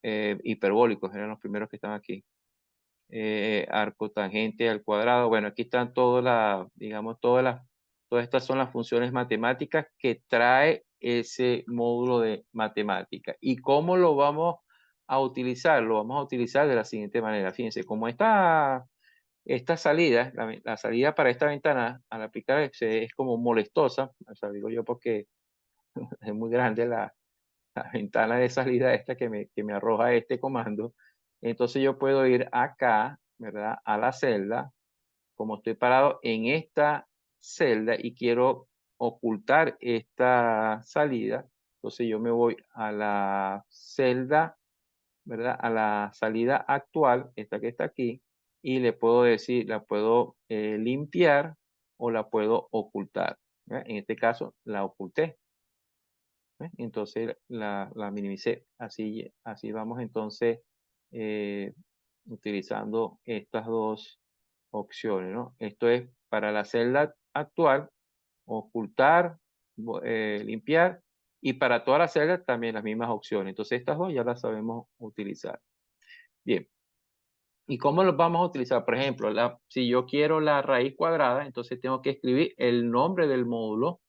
hiperbólicos eran los primeros que están aquí. Arco, tangente al cuadrado. Bueno, aquí están todas las, digamos, todas estas son las funciones matemáticas que trae ese módulo de matemática. ¿Y cómo lo vamos a utilizar? Lo vamos a utilizar de la siguiente manera. Fíjense, como esta salida, la salida para esta ventana al aplicar es como molestosa, o sea, digo yo porque es muy grande la ventana de salida esta que me arroja este comando. Entonces yo puedo ir acá, ¿verdad? A la celda, como estoy parado en esta celda y quiero ocultar esta salida, entonces yo me voy a la celda, ¿verdad? A la salida actual, esta que está aquí, y le puedo decir, la puedo limpiar o la puedo ocultar. ¿Verdad? En este caso, la oculté. Entonces la minimicé. Así vamos entonces utilizando estas dos opciones, ¿no? Esto es para la celda actual, ocultar, limpiar, y para todas las celdas también las mismas opciones. Entonces estas dos ya las sabemos utilizar. Bien. ¿Y cómo los vamos a utilizar? Por ejemplo, si yo quiero la raíz cuadrada, entonces tengo que escribir el nombre del módulo,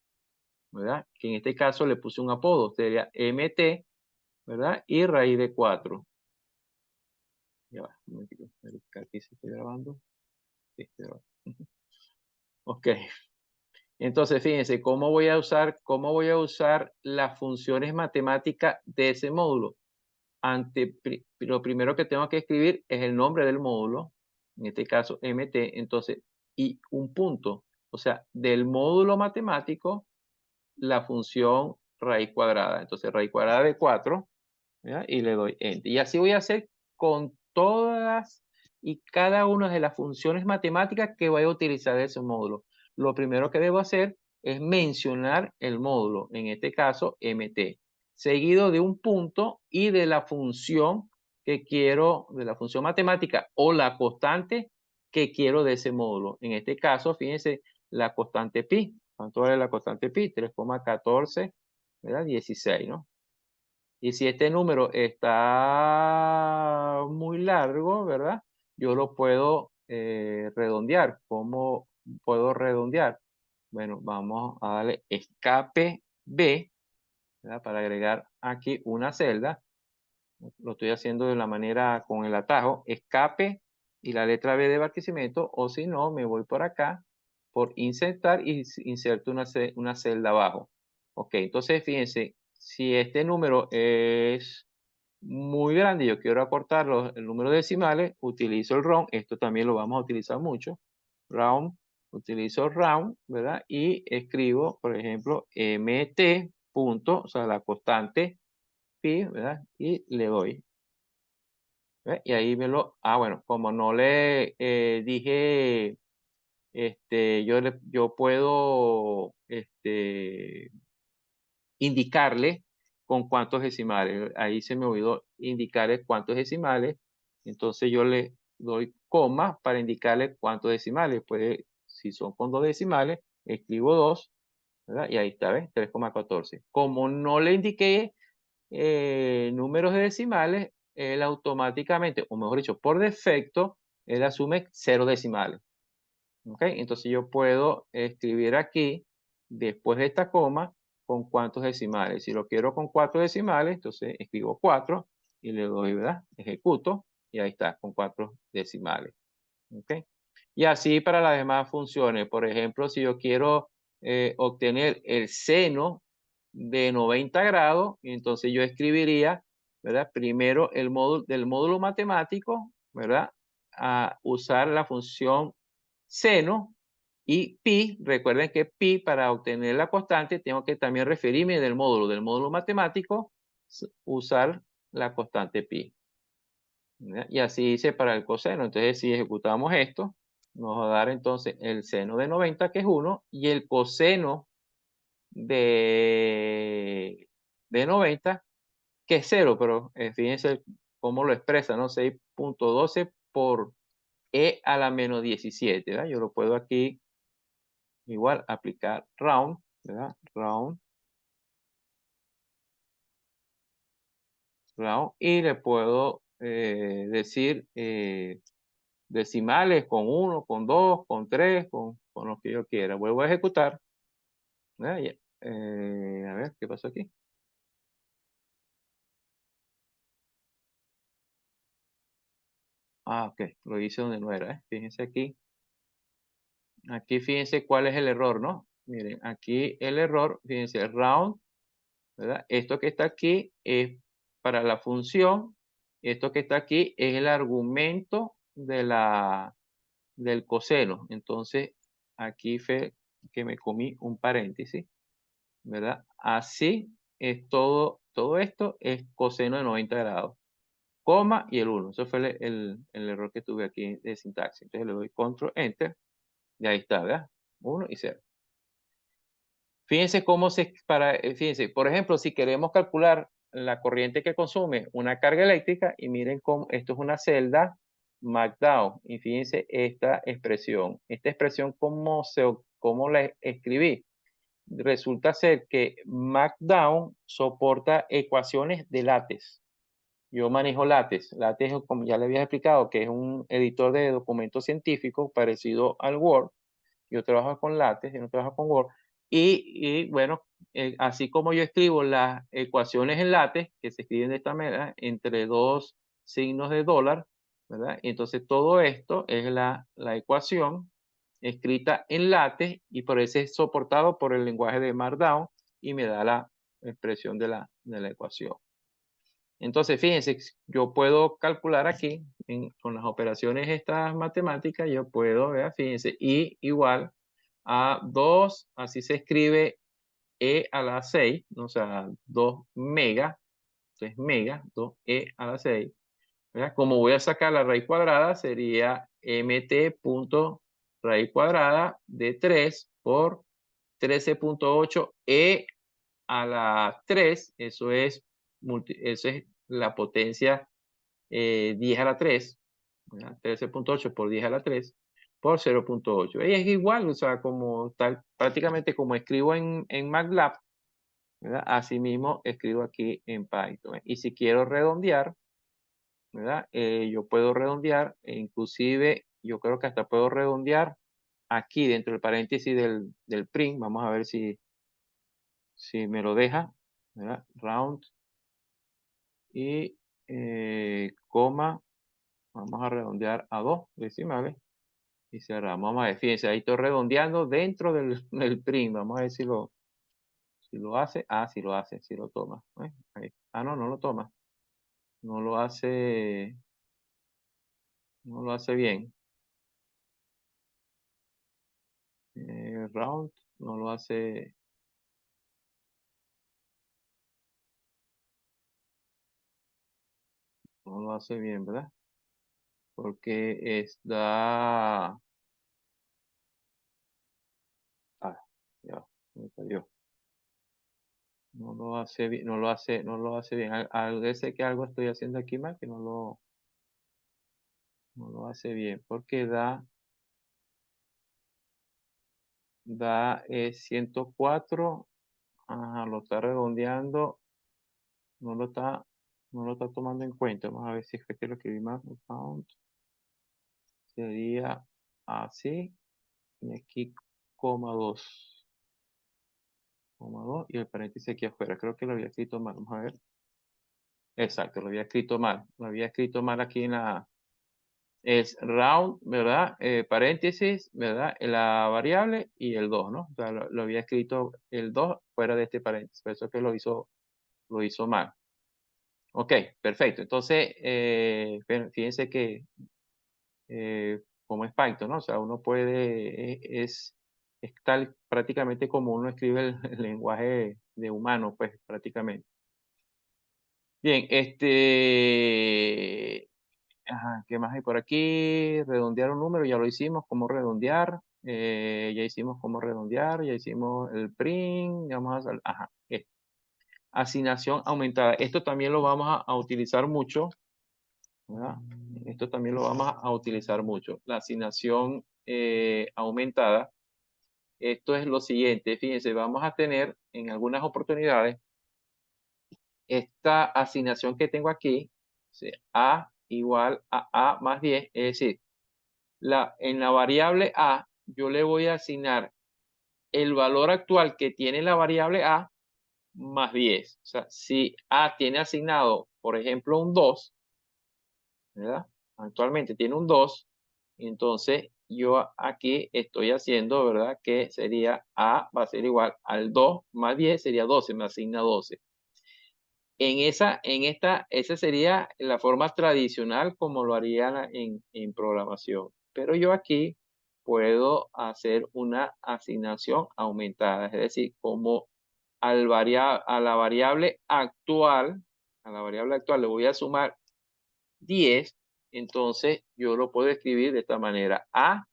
¿verdad? Que en este caso le puse un apodo, sería MT, ¿verdad? Y raíz de 4. Ya va, un momentito, verificar que se esté grabando. Sí, está grabando. Ok. Entonces, fíjense, cómo voy a usar las funciones matemáticas de ese módulo? Lo primero que tengo que escribir es el nombre del módulo, en este caso MT, entonces, y un punto. O sea, del módulo matemático, la función raíz cuadrada. Entonces, raíz cuadrada de 4, ¿ya? Y le doy Enter. Y así voy a hacer con todas y cada una de las funciones matemáticas que voy a utilizar de ese módulo. Lo primero que debo hacer es mencionar el módulo, en este caso MT, seguido de un punto y de la función que quiero, de la función matemática o la constante que quiero de ese módulo. En este caso, fíjense, la constante pi. ¿Cuánto vale la constante pi? 3,14, ¿verdad? 16, ¿no? Y si este número está muy largo, ¿verdad? Yo lo puedo redondear. ¿Cómo puedo redondear? Bueno, vamos a darle escape B, ¿verdad? Para agregar aquí una celda. Lo estoy haciendo de la manera con el atajo, escape y la letra B de Barquisimeto, o si no, me voy por acá, por insertar y inserto una celda abajo. Ok, entonces fíjense, si este número es muy grande y yo quiero acortar el número de decimales, utilizo el round, esto también lo vamos a utilizar mucho, round, utilizo round, ¿verdad? Y escribo, por ejemplo, mt punto, o sea, la constante pi, ¿verdad? Y le doy. ¿Ve? Y ahí bueno, como no le dije, yo puedo, indicarle con cuántos decimales. Ahí se me olvidó indicarle cuántos decimales. Entonces yo le doy coma para indicarle cuántos decimales. Pues si son con 2 decimales, escribo 2. ¿verdad? Y ahí está, ¿ves? 3,14. Como no le indiqué números de decimales, él automáticamente, o mejor dicho, por defecto, él asume 0 decimales. ¿Ok? Entonces yo puedo escribir aquí, después de esta coma, con cuántos decimales. Si lo quiero con 4 decimales, entonces escribo 4 y le doy, ¿verdad? Ejecuto y ahí está, con 4 decimales. ¿Ok? Y así para las demás funciones. Por ejemplo, si yo quiero obtener el seno de 90 grados, entonces yo escribiría, ¿verdad? Primero el módulo del módulo matemático, ¿verdad? A usar la función seno y pi. Recuerden que pi, para obtener la constante, tengo que también referirme del módulo matemático, usar la constante pi. ¿Ya? Y así hice para el coseno. Entonces, si ejecutamos esto, nos va a dar entonces el seno de 90, que es 1, y el coseno de 90, que es 0, pero fíjense cómo lo expresa, ¿no? 6,12 por e a la menos 17, ¿verdad? Yo lo puedo aquí igual aplicar round, ¿verdad? Round, y le puedo decir decimales con 1, con 2, con 3, con lo que yo quiera. Vuelvo a ejecutar. ¿Verdad? A ver, ¿qué pasó aquí? Ah, ok, lo hice donde no era, ¿eh? Fíjense aquí. Aquí fíjense cuál es el error, ¿no? Miren, aquí el error, fíjense, round, ¿verdad? Esto que está aquí es para la función. Esto que está aquí es el argumento del coseno. Entonces, aquí fue que me comí un paréntesis, ¿verdad? Así es todo esto es coseno de 90 grados, coma y el 1. Eso fue el error que tuve aquí de sintaxis. Entonces le doy control enter y ahí está, ¿verdad? 1 y 0. Fíjense cómo fíjense, por ejemplo, si queremos calcular la corriente que consume una carga eléctrica, y miren cómo esto es una celda markdown, y fíjense esta expresión cómo la escribí. Resulta ser que markdown soporta ecuaciones de LaTeX. Yo manejo LaTeX. LaTeX, como ya le había explicado, que es un editor de documentos científicos parecido al Word. Yo trabajo con LaTeX, yo no trabajo con Word. Y bueno, así como yo escribo las ecuaciones en LaTeX, que se escriben de esta manera, entre dos signos de dólar, ¿verdad? Entonces todo esto es la ecuación escrita en LaTeX, y por eso es soportado por el lenguaje de Markdown y me da la expresión de la ecuación. Entonces, fíjense, yo puedo calcular aquí con las operaciones estas matemáticas, yo puedo, ¿verdad? Fíjense, I igual a 2, así se escribe E a la 6, o sea, 2 mega, entonces mega, 2E a la 6, ¿verdad? Como voy a sacar la raíz cuadrada, sería mt punto raíz cuadrada de 3 por 13,8 E a la 3, eso es la potencia 10 a la 3, ¿verdad? 13,8 por 10 a la 3 por 0,8. Y es igual, o sea, como tal, prácticamente como escribo en MATLAB, ¿verdad? Así mismo escribo aquí en Python. Y si quiero redondear, ¿verdad? Yo puedo redondear, e inclusive yo creo que hasta puedo redondear aquí dentro del paréntesis del print. Vamos a ver si me lo deja, ¿verdad? Round y coma, vamos a redondear a 2 decimales y cerramos. Vamos a ver, fíjense, ahí estoy redondeando dentro del print. Vamos a ver si lo hace. Ah, si lo hace, si lo toma. Ahí. Ah, no, no lo toma. No lo hace, no lo hace bien. Round, no lo hace, no lo hace bien, ¿verdad? Porque ah, ya, me cayó. No lo hace bien, no lo hace bien. Al veces que algo estoy haciendo aquí mal, que no lo hace bien, porque da 104. Ajá, lo está redondeando. No lo está tomando en cuenta. Vamos a ver si fue que lo escribí más. Count. Sería así. Y aquí, coma 2. Coma 2 y el paréntesis aquí afuera. Creo que lo había escrito mal. Vamos a ver. Exacto, lo había escrito mal. Lo había escrito mal aquí en la... Es round, ¿verdad? Paréntesis, ¿verdad? La variable y el 2, ¿no? O sea, lo había escrito el 2 fuera de este paréntesis. Por eso es que lo hizo mal. Ok, perfecto. Entonces, fíjense que como es Python, ¿no? O sea, uno puede, es tal prácticamente como uno escribe el lenguaje de humano, pues prácticamente. Bien, ajá, ¿qué más hay por aquí? Redondear un número, ya lo hicimos, cómo redondear, ya hicimos cómo redondear, ya hicimos el print, vamos a, ajá, asignación aumentada. Esto también lo vamos a utilizar mucho, ¿verdad? Esto también lo vamos a utilizar mucho. La asignación aumentada. Esto es lo siguiente, fíjense, vamos a tener en algunas oportunidades esta asignación que tengo aquí, ¿sí? A igual a A más 10, es decir, en la variable A yo le voy a asignar el valor actual que tiene la variable A más 10. O sea, si A tiene asignado, por ejemplo, un 2, ¿verdad? Actualmente tiene un 2, entonces yo aquí estoy haciendo, ¿verdad? Que sería A va a ser igual al 2 más 10 sería 12, me asigna 12. Esa sería la forma tradicional como lo haría en programación. Pero yo aquí puedo hacer una asignación aumentada, es decir, como a la variable actual, le voy a sumar 10, entonces yo lo puedo escribir de esta manera. A,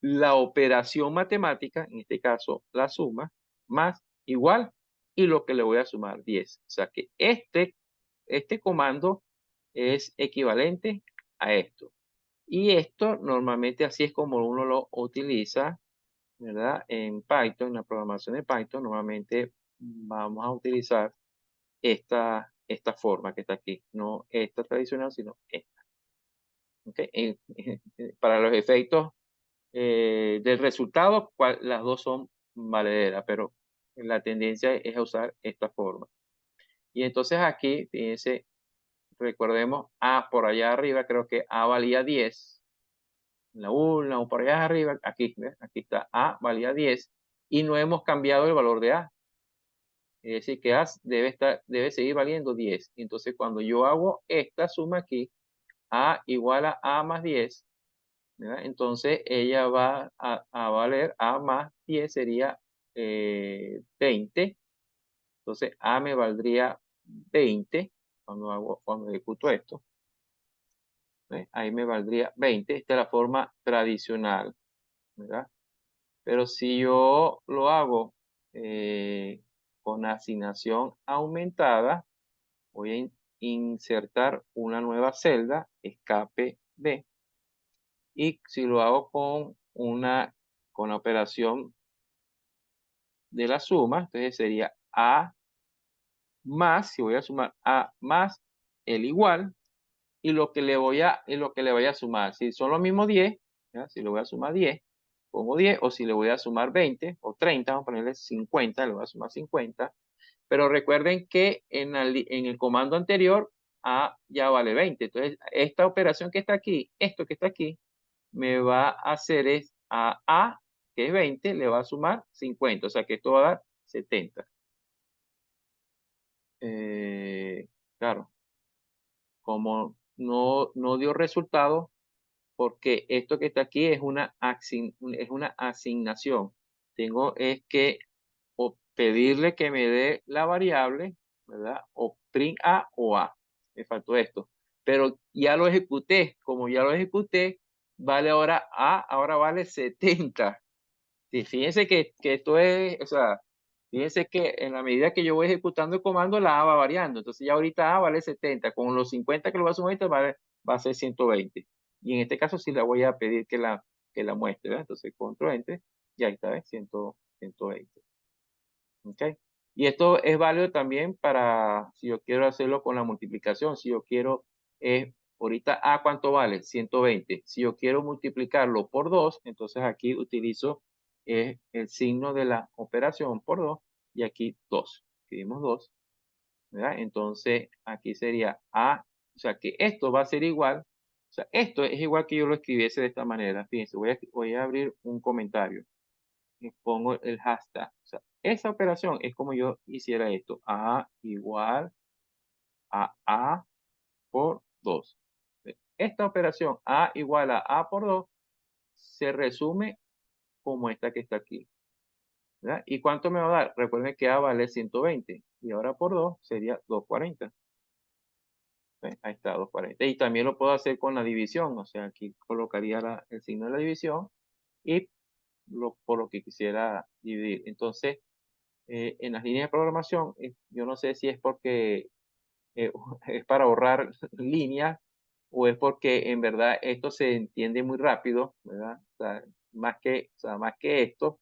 la operación matemática, en este caso la suma, más igual, y lo que le voy a sumar 10. O sea que este comando es equivalente a esto. Y esto normalmente así es como uno lo utiliza, ¿verdad? En Python, en la programación de Python, normalmente vamos a utilizar esta forma que está aquí. No esta tradicional, sino esta. ¿Okay? Para los efectos del resultado, las dos son valederas, pero la tendencia es a usar esta forma. Y entonces aquí, fíjense, recordemos A por allá arriba, creo que A valía 10. La 1 o por allá arriba, aquí, ¿ves? Aquí está A valía 10 y no hemos cambiado el valor de A. Es decir, que A debe seguir valiendo 10. Entonces, cuando yo hago esta suma aquí, A igual a A más 10, ¿verdad? Entonces, ella va a valer A más 10 sería 20. Entonces, A me valdría 20 cuando ejecuto esto. ¿Ves? Ahí me valdría 20. Esta es la forma tradicional, ¿verdad? Pero si yo lo hago con asignación aumentada, voy a insertar una nueva celda, escape B. Y si lo hago con la operación de la suma, entonces sería A más, si voy a sumar A más el igual, y lo que le voy a sumar. Si son los mismos 10, ¿ya? Si le voy a sumar 10, pongo 10, o si le voy a sumar 20 o 30, vamos a ponerle 50, le voy a sumar 50. Pero recuerden que en el comando anterior, A ya vale 20. Entonces, esta operación que está aquí, esto que está aquí, me va a hacer es A, que es 20, le va a sumar 50. O sea que esto va a dar 70. Claro, como no dio resultado, porque esto que está aquí es una asignación. Tengo es que o pedirle que me dé la variable, ¿verdad? O print A o A. Me faltó esto. Pero ya lo ejecuté. Como ya lo ejecuté, vale ahora A, ahora vale 70. Sí, fíjense que esto es, o sea, fíjense que en la medida que yo voy ejecutando el comando, la A va variando. Entonces ya ahorita A vale 70. Con los 50 que lo va a sumar, va a ser 120. Y en este caso sí la voy a pedir que la muestre, ¿verdad? Entonces, control enter. y ahí está, ¿ves? 120. ¿Ok? Y esto es válido también para si yo quiero hacerlo con la multiplicación, si yo quiero, ahorita A, ¿cuánto vale? 120. Si yo quiero multiplicarlo por 2, entonces aquí utilizo el signo de la operación por 2 y aquí 2. Escribimos 2, ¿verdad? Entonces aquí sería A, o sea que esto va a ser igual, o sea, esto es igual que yo lo escribiese de esta manera. Fíjense, voy a abrir un comentario y pongo el hashtag. O sea, esa operación es como yo hiciera esto. A igual a A por 2. Esta operación A igual a A por 2 se resume como esta que está aquí, ¿verdad? ¿Y cuánto me va a dar? Recuerden que A vale 120 y ahora por 2 sería 240. ¿Ven? Ahí está, 240. Y también lo puedo hacer con la división, o sea, aquí colocaría el signo de la división y por lo que quisiera dividir. Entonces, en las líneas de programación, yo no sé si es porque eh, es para ahorrar líneas o es porque en verdad esto se entiende muy rápido, ¿verdad? O sea, más que esto,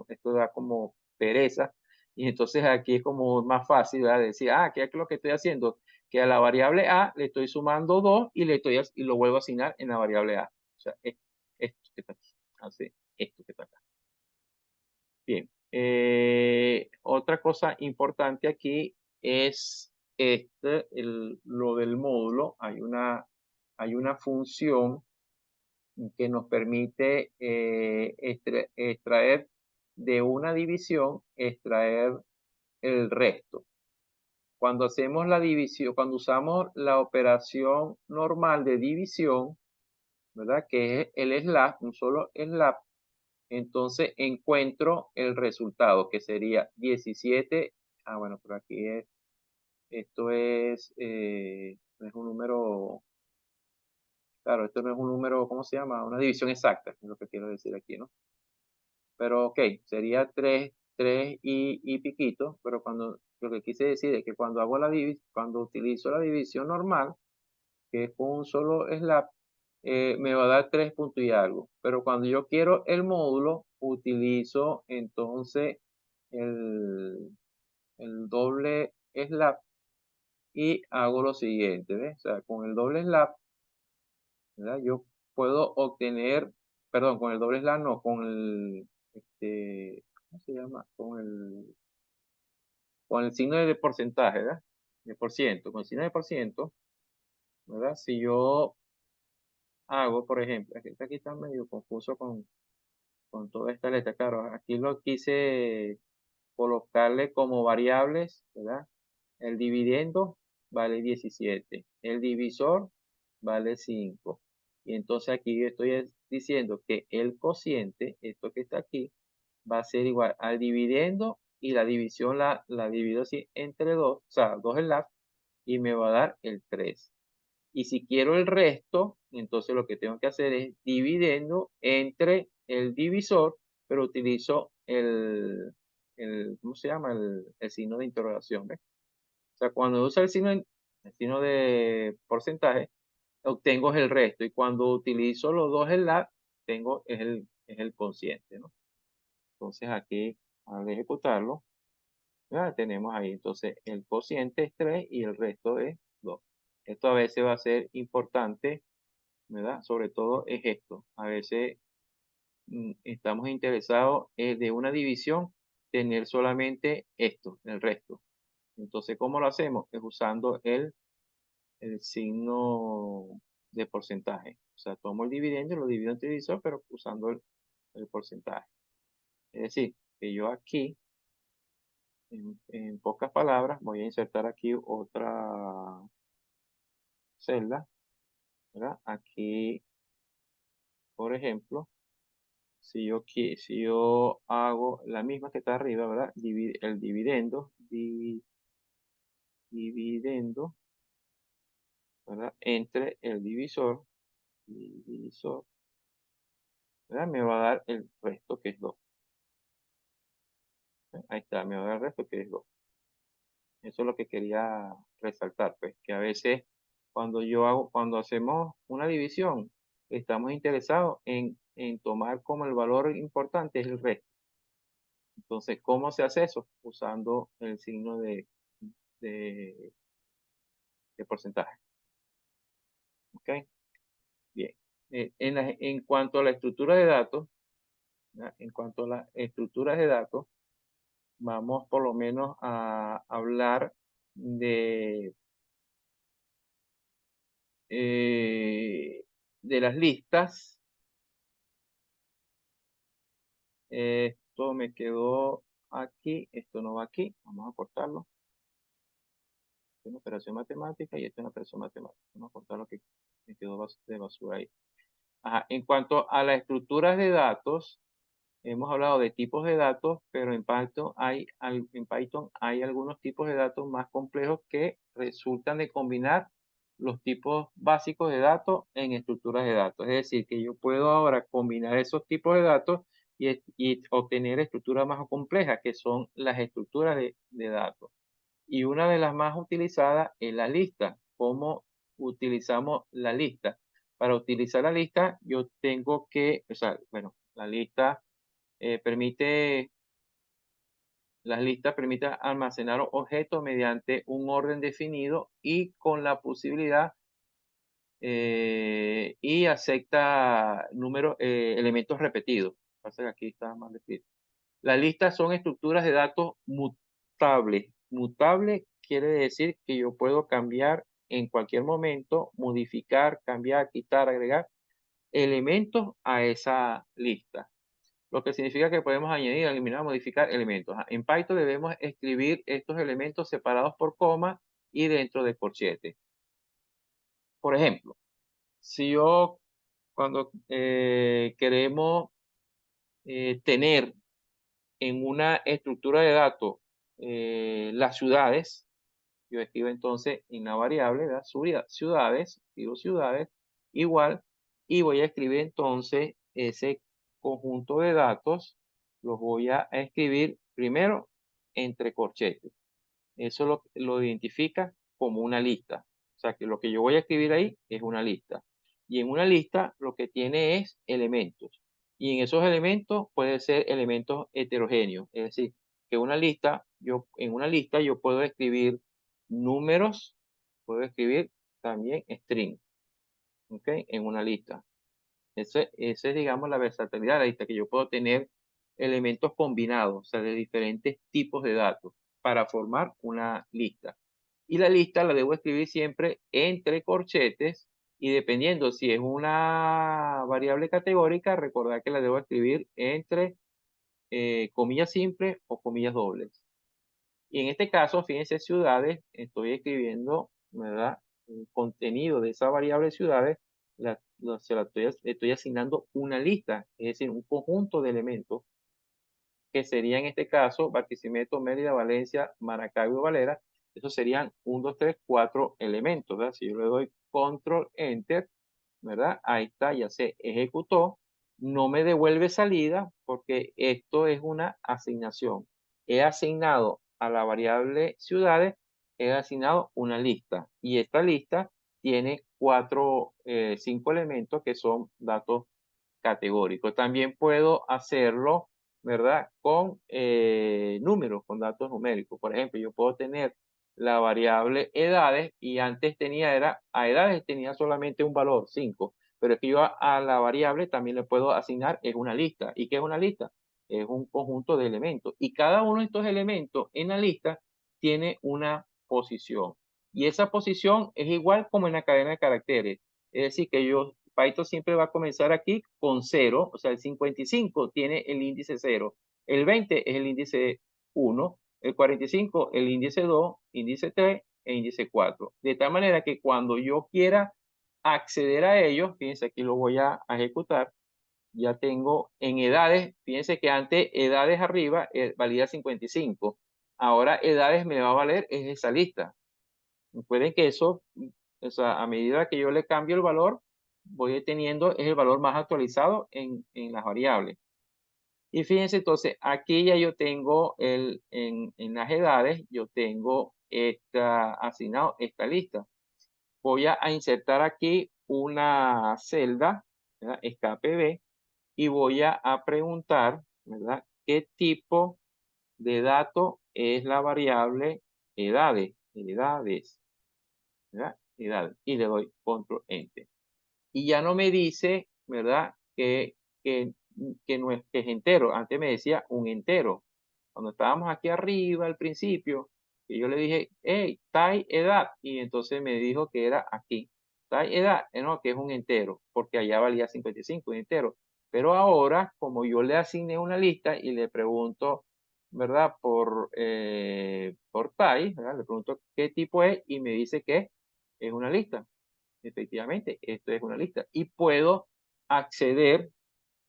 esto da como pereza. Y entonces aquí es como más fácil, ¿verdad? Decir, ¿qué es lo que estoy haciendo? Que a la variable A le estoy sumando 2 y lo vuelvo a asignar en la variable A. O sea, esto que está aquí. Así, esto que está acá. Bien, otra cosa importante aquí es lo del módulo. Hay una función que nos permite extraer de una división, extraer el resto. Cuando hacemos la división, cuando usamos la operación normal de división, ¿verdad? Que es el slab, un solo slab, entonces encuentro el resultado, que sería 17. Bueno, por aquí esto no es un número, claro, esto no es un número, ¿cómo se llama? Una división exacta, es lo que quiero decir aquí, ¿no? Pero ok, sería 3 y piquito, pero lo que quise decir es que cuando utilizo la división normal, que es con un solo slab, me va a dar 3 puntos y algo. Pero cuando yo quiero el módulo, utilizo entonces el, el doble slab y hago lo siguiente, ¿ves? O sea, con el doble slab, ¿verdad? Yo puedo obtener, perdón, con el doble slab no, ¿cómo se llama? Con el signo de porcentaje, ¿verdad? De por ciento, con el signo de por ciento, ¿verdad? Si yo hago, por ejemplo, aquí está medio confuso con toda esta letra. Claro, aquí lo quise colocarle como variables, ¿verdad? El dividendo vale 17, el divisor vale 5. Y entonces aquí yo estoy diciendo que el cociente, esto que está aquí, va a ser igual al dividendo y la división la divido así entre 2, o sea, 2 slabs, y me va a dar el 3. Y si quiero el resto, entonces lo que tengo que hacer es dividendo entre el divisor, pero utilizo ¿cómo se llama? El signo de interrogación, ¿ves? O sea, cuando uso el signo de porcentaje, obtengo el resto. Y cuando utilizo los dos enlaces, es el cociente, ¿no? Entonces aquí, al ejecutarlo, ya tenemos ahí. Entonces, el cociente es 3 y el resto es 2. Esto a veces va a ser importante, ¿verdad? Sobre todo es esto. A veces estamos interesados de una división tener solamente esto, el resto. Entonces, ¿cómo lo hacemos? Es usando el signo de porcentaje. O sea, tomo el dividendo y lo divido entre divisor, pero usando el porcentaje. Es decir, que yo aquí, en pocas palabras, voy a insertar aquí otra celda, ¿verdad? Aquí, por ejemplo, si yo hago la misma que está arriba, ¿verdad? El dividendo, ¿verdad? Entre el divisor, ¿verdad? Me va a dar el resto que es 2. Ahí está, me va a dar el resto que es 2. Eso es lo que quería resaltar, pues, que a veces cuando hacemos una división, estamos interesados en tomar como el valor importante es el resto. Entonces, ¿cómo se hace eso? Usando el signo de, de porcentaje. ¿Ok? Bien. En cuanto a la estructura de datos, ¿ya? En cuanto a las estructuras de datos, vamos por lo menos a hablar de las listas. Esto me quedó aquí, esto no va aquí, vamos a cortarlo. Esta es una operación matemática y esta es una operación matemática. Vamos a cortar lo que me quedó de basura ahí. Ajá. En cuanto a las estructuras de datos, hemos hablado de tipos de datos, pero en Python hay algunos tipos de datos más complejos que resultan de combinar los tipos básicos de datos en estructuras de datos. Es decir, que yo puedo ahora combinar esos tipos de datos y obtener estructuras más complejas, que son las estructuras de datos. Y una de las más utilizadas es la lista. ¿Cómo utilizamos la lista? Para utilizar la lista, yo tengo que, o sea, bueno, la lista las listas permiten almacenar objetos mediante un orden definido y con la posibilidad y acepta elementos repetidos. Pasa que aquí está mal escrito. Las listas son estructuras de datos mutables. Mutable quiere decir que yo puedo cambiar en cualquier momento, modificar, cambiar, quitar, agregar elementos a esa lista, lo que significa que podemos añadir, eliminar, modificar elementos. En Python debemos escribir estos elementos separados por coma y dentro de corchetes. Por ejemplo, si yo cuando queremos tener en una estructura de datos las ciudades, yo escribo entonces en la variable, ¿verdad? Ciudades, digo ciudades, igual, y voy a escribir entonces ese conjunto de datos, los voy a escribir primero entre corchetes. Eso lo identifica como una lista. O sea que lo que yo voy a escribir ahí es una lista. Y en una lista lo que tiene es elementos. Y en esos elementos puede ser elementos heterogéneos. Es decir, que en una lista yo puedo escribir números, puedo escribir también string, ¿ok? En una lista. Esa es, digamos, la versatilidad de la lista, que yo puedo tener elementos combinados, o sea, de diferentes tipos de datos para formar una lista. Y la lista la debo escribir siempre entre corchetes y dependiendo si es una variable categórica, recordar que la debo escribir entre comillas simples o comillas dobles. Y en este caso, fíjense, ciudades, estoy escribiendo, ¿verdad? El contenido de esa variable ciudades, estoy asignando una lista, es decir, un conjunto de elementos que sería en este caso Barquisimeto, Mérida, Valencia, Maracaibo, Valera. Esos serían 1, 2, 3, 4 elementos, ¿verdad? Si yo le doy control enter, ¿verdad? Ahí está, ya se ejecutó. No me devuelve salida porque esto es una asignación. He asignado a la variable ciudades, he asignado una lista y esta lista tiene 5 elementos que son datos categóricos. También puedo hacerlo, ¿verdad? Con números, con datos numéricos. Por ejemplo, yo puedo tener la variable edades y antes a edades tenía solamente un valor, 5, pero es que yo a la variable también le puedo asignar, es una lista. ¿Y qué es una lista? Es un conjunto de elementos. Y cada uno de estos elementos en la lista tiene una posición. Y esa posición es igual como en la cadena de caracteres. Es decir, que Python siempre va a comenzar aquí con 0, o sea, el 55 tiene el índice 0, el 20 es el índice 1, el 45 el índice 2, índice 3 e índice 4. De tal manera que cuando yo quiera acceder a ellos, fíjense, aquí lo voy a ejecutar, ya tengo en edades, fíjense que antes edades arriba valía 55, ahora edades me va a valer es esa lista. Recuerden que eso, o sea, a medida que yo le cambio el valor, voy teniendo es el valor más actualizado en las variables. Y fíjense entonces, aquí ya yo tengo en las edades, yo tengo asignado esta lista. Voy a insertar aquí una celda, ¿verdad? Escape B, y voy a preguntar, ¿verdad? ¿Qué tipo de dato es la variable edades? Edades, ¿verdad? Edades. Y le doy control enter. Y ya no me dice, ¿verdad? Que, que es entero. Antes me decía un entero. Cuando estábamos aquí arriba al principio, que yo le dije, hey, tal edad, y entonces me dijo que era aquí. Tal edad, no, que es un entero, porque allá valía 55, un entero. Pero ahora, como yo le asigné una lista y le pregunto, ¿verdad? Por tal, ¿verdad? Le pregunto qué tipo es y me dice que es una lista. Efectivamente, esto es una lista. Y puedo acceder,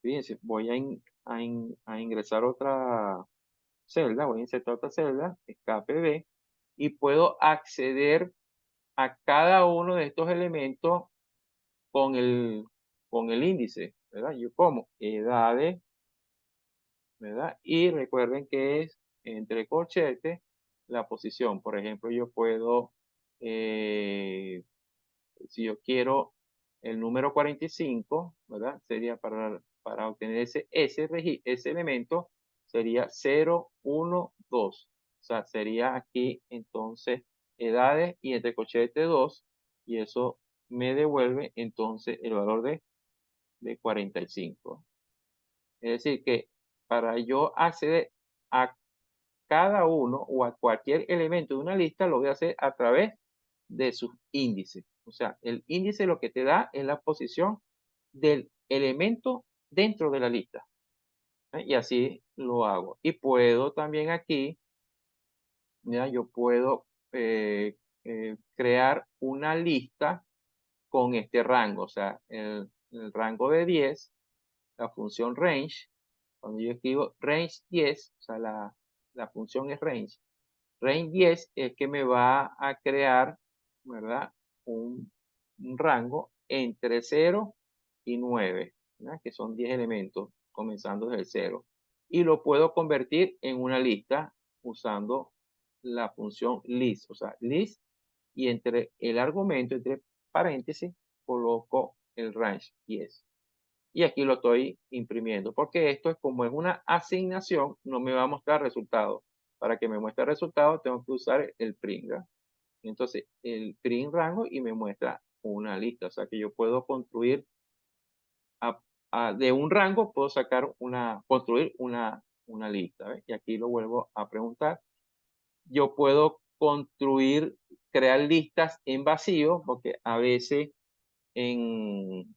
fíjense, voy a ingresar otra celda, voy a insertar otra celda, escape B, y puedo acceder a cada uno de estos elementos con el índice, ¿verdad? Yo como edades, ¿verdad? Y recuerden que es entre corchetes la posición. Por ejemplo, yo puedo, si yo quiero el número 45, ¿verdad? Sería para obtener ese elemento, sería 0, 1, 2. O sea, sería aquí entonces edades y entre corchetes 2, y eso me devuelve entonces el valor de 45. Es decir, que para yo acceder a cada uno o a cualquier elemento de una lista, lo voy a hacer a través de sus índices. O sea, el índice lo que te da es la posición del elemento dentro de la lista. Y así lo hago. Y puedo también aquí, ya, yo puedo crear una lista con este rango. O sea, el rango de 10, la función range. Cuando yo escribo range 10, o sea, la función es range. Range 10 es que me va a crear, ¿verdad? Un, un rango entre 0 y 9, ¿verdad? Que son 10 elementos, comenzando desde el 0. Y lo puedo convertir en una lista usando la función list, o sea, list, y entre el argumento, entre paréntesis, coloco el range 10. Y aquí lo estoy imprimiendo, porque esto es como es una asignación, no me va a mostrar resultados. Para que me muestre el resultado, tengo que usar el print, ¿verdad? Entonces, el print rango y me muestra una lista. O sea que yo puedo construir de un rango, puedo construir una lista. ¿Ves? Y aquí lo vuelvo a preguntar. Yo puedo crear listas en vacío, porque a veces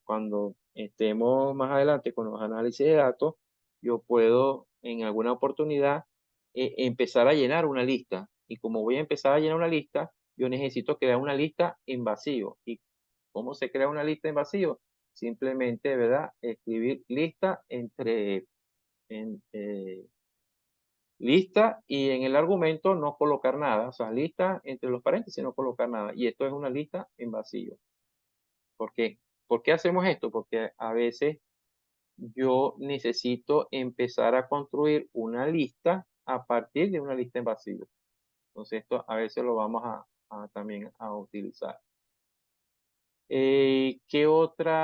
cuando estemos más adelante con los análisis de datos, yo puedo en alguna oportunidad empezar a llenar una lista. Y como voy a empezar a llenar una lista, yo necesito crear una lista en vacío. ¿Y cómo se crea una lista en vacío? Simplemente, ¿verdad? Escribir lista lista y en el argumento no colocar nada. O sea, lista entre los paréntesis no colocar nada. Y esto es una lista en vacío. ¿Por qué? ¿Por qué hacemos esto? Porque a veces yo necesito empezar a construir una lista a partir de una lista en vacío. Entonces esto a veces lo vamos también a utilizar. ¿Qué otra?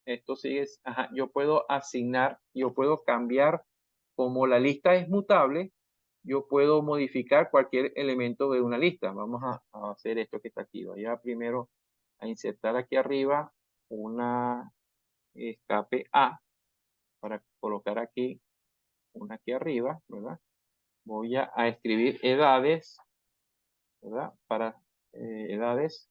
Esto sigue, ajá, yo puedo asignar, yo puedo cambiar, como la lista es mutable, yo puedo modificar cualquier elemento de una lista. Vamos a hacer esto que está aquí. Voy a primero a insertar aquí arriba una escape A para colocar aquí una aquí arriba, ¿verdad? Voy a escribir edades, ¿verdad? Para edades,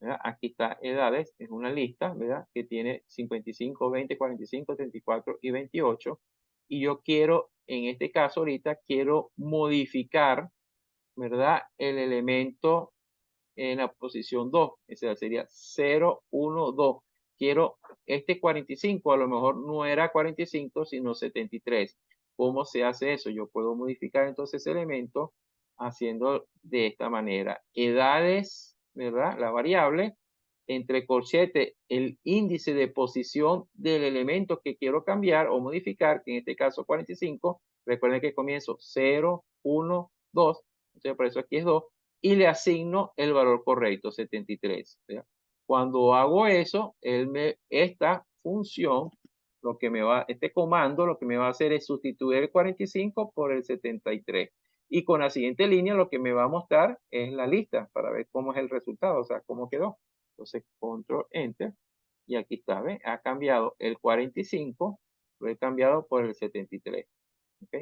¿verdad? Aquí está edades, es una lista, ¿verdad? Que tiene 55, 20, 45, 34 y 28. Y yo quiero, en este caso ahorita, quiero modificar, ¿verdad? El elemento en la posición 2, esa sería 0, 1, 2. Quiero este 45, a lo mejor no era 45, sino 73. ¿Cómo se hace eso? Yo puedo modificar entonces ese elemento haciendo de esta manera. Edades, ¿verdad? La variable, entre corchete, el índice de posición del elemento que quiero cambiar o modificar, que en este caso 45. Recuerden que comienzo 0, 1, 2. Entonces, por eso aquí es 2 y le asigno el valor correcto, 73. ¿verdad? Cuando hago eso, esta función, este comando, lo que me va a hacer es sustituir el 45 por el 73. Y con la siguiente línea lo que me va a mostrar es la lista para ver cómo es el resultado, o sea, cómo quedó. Entonces, control enter. Y aquí está, ¿ves? Ha cambiado el 45, lo he cambiado por el 73. ¿Ok?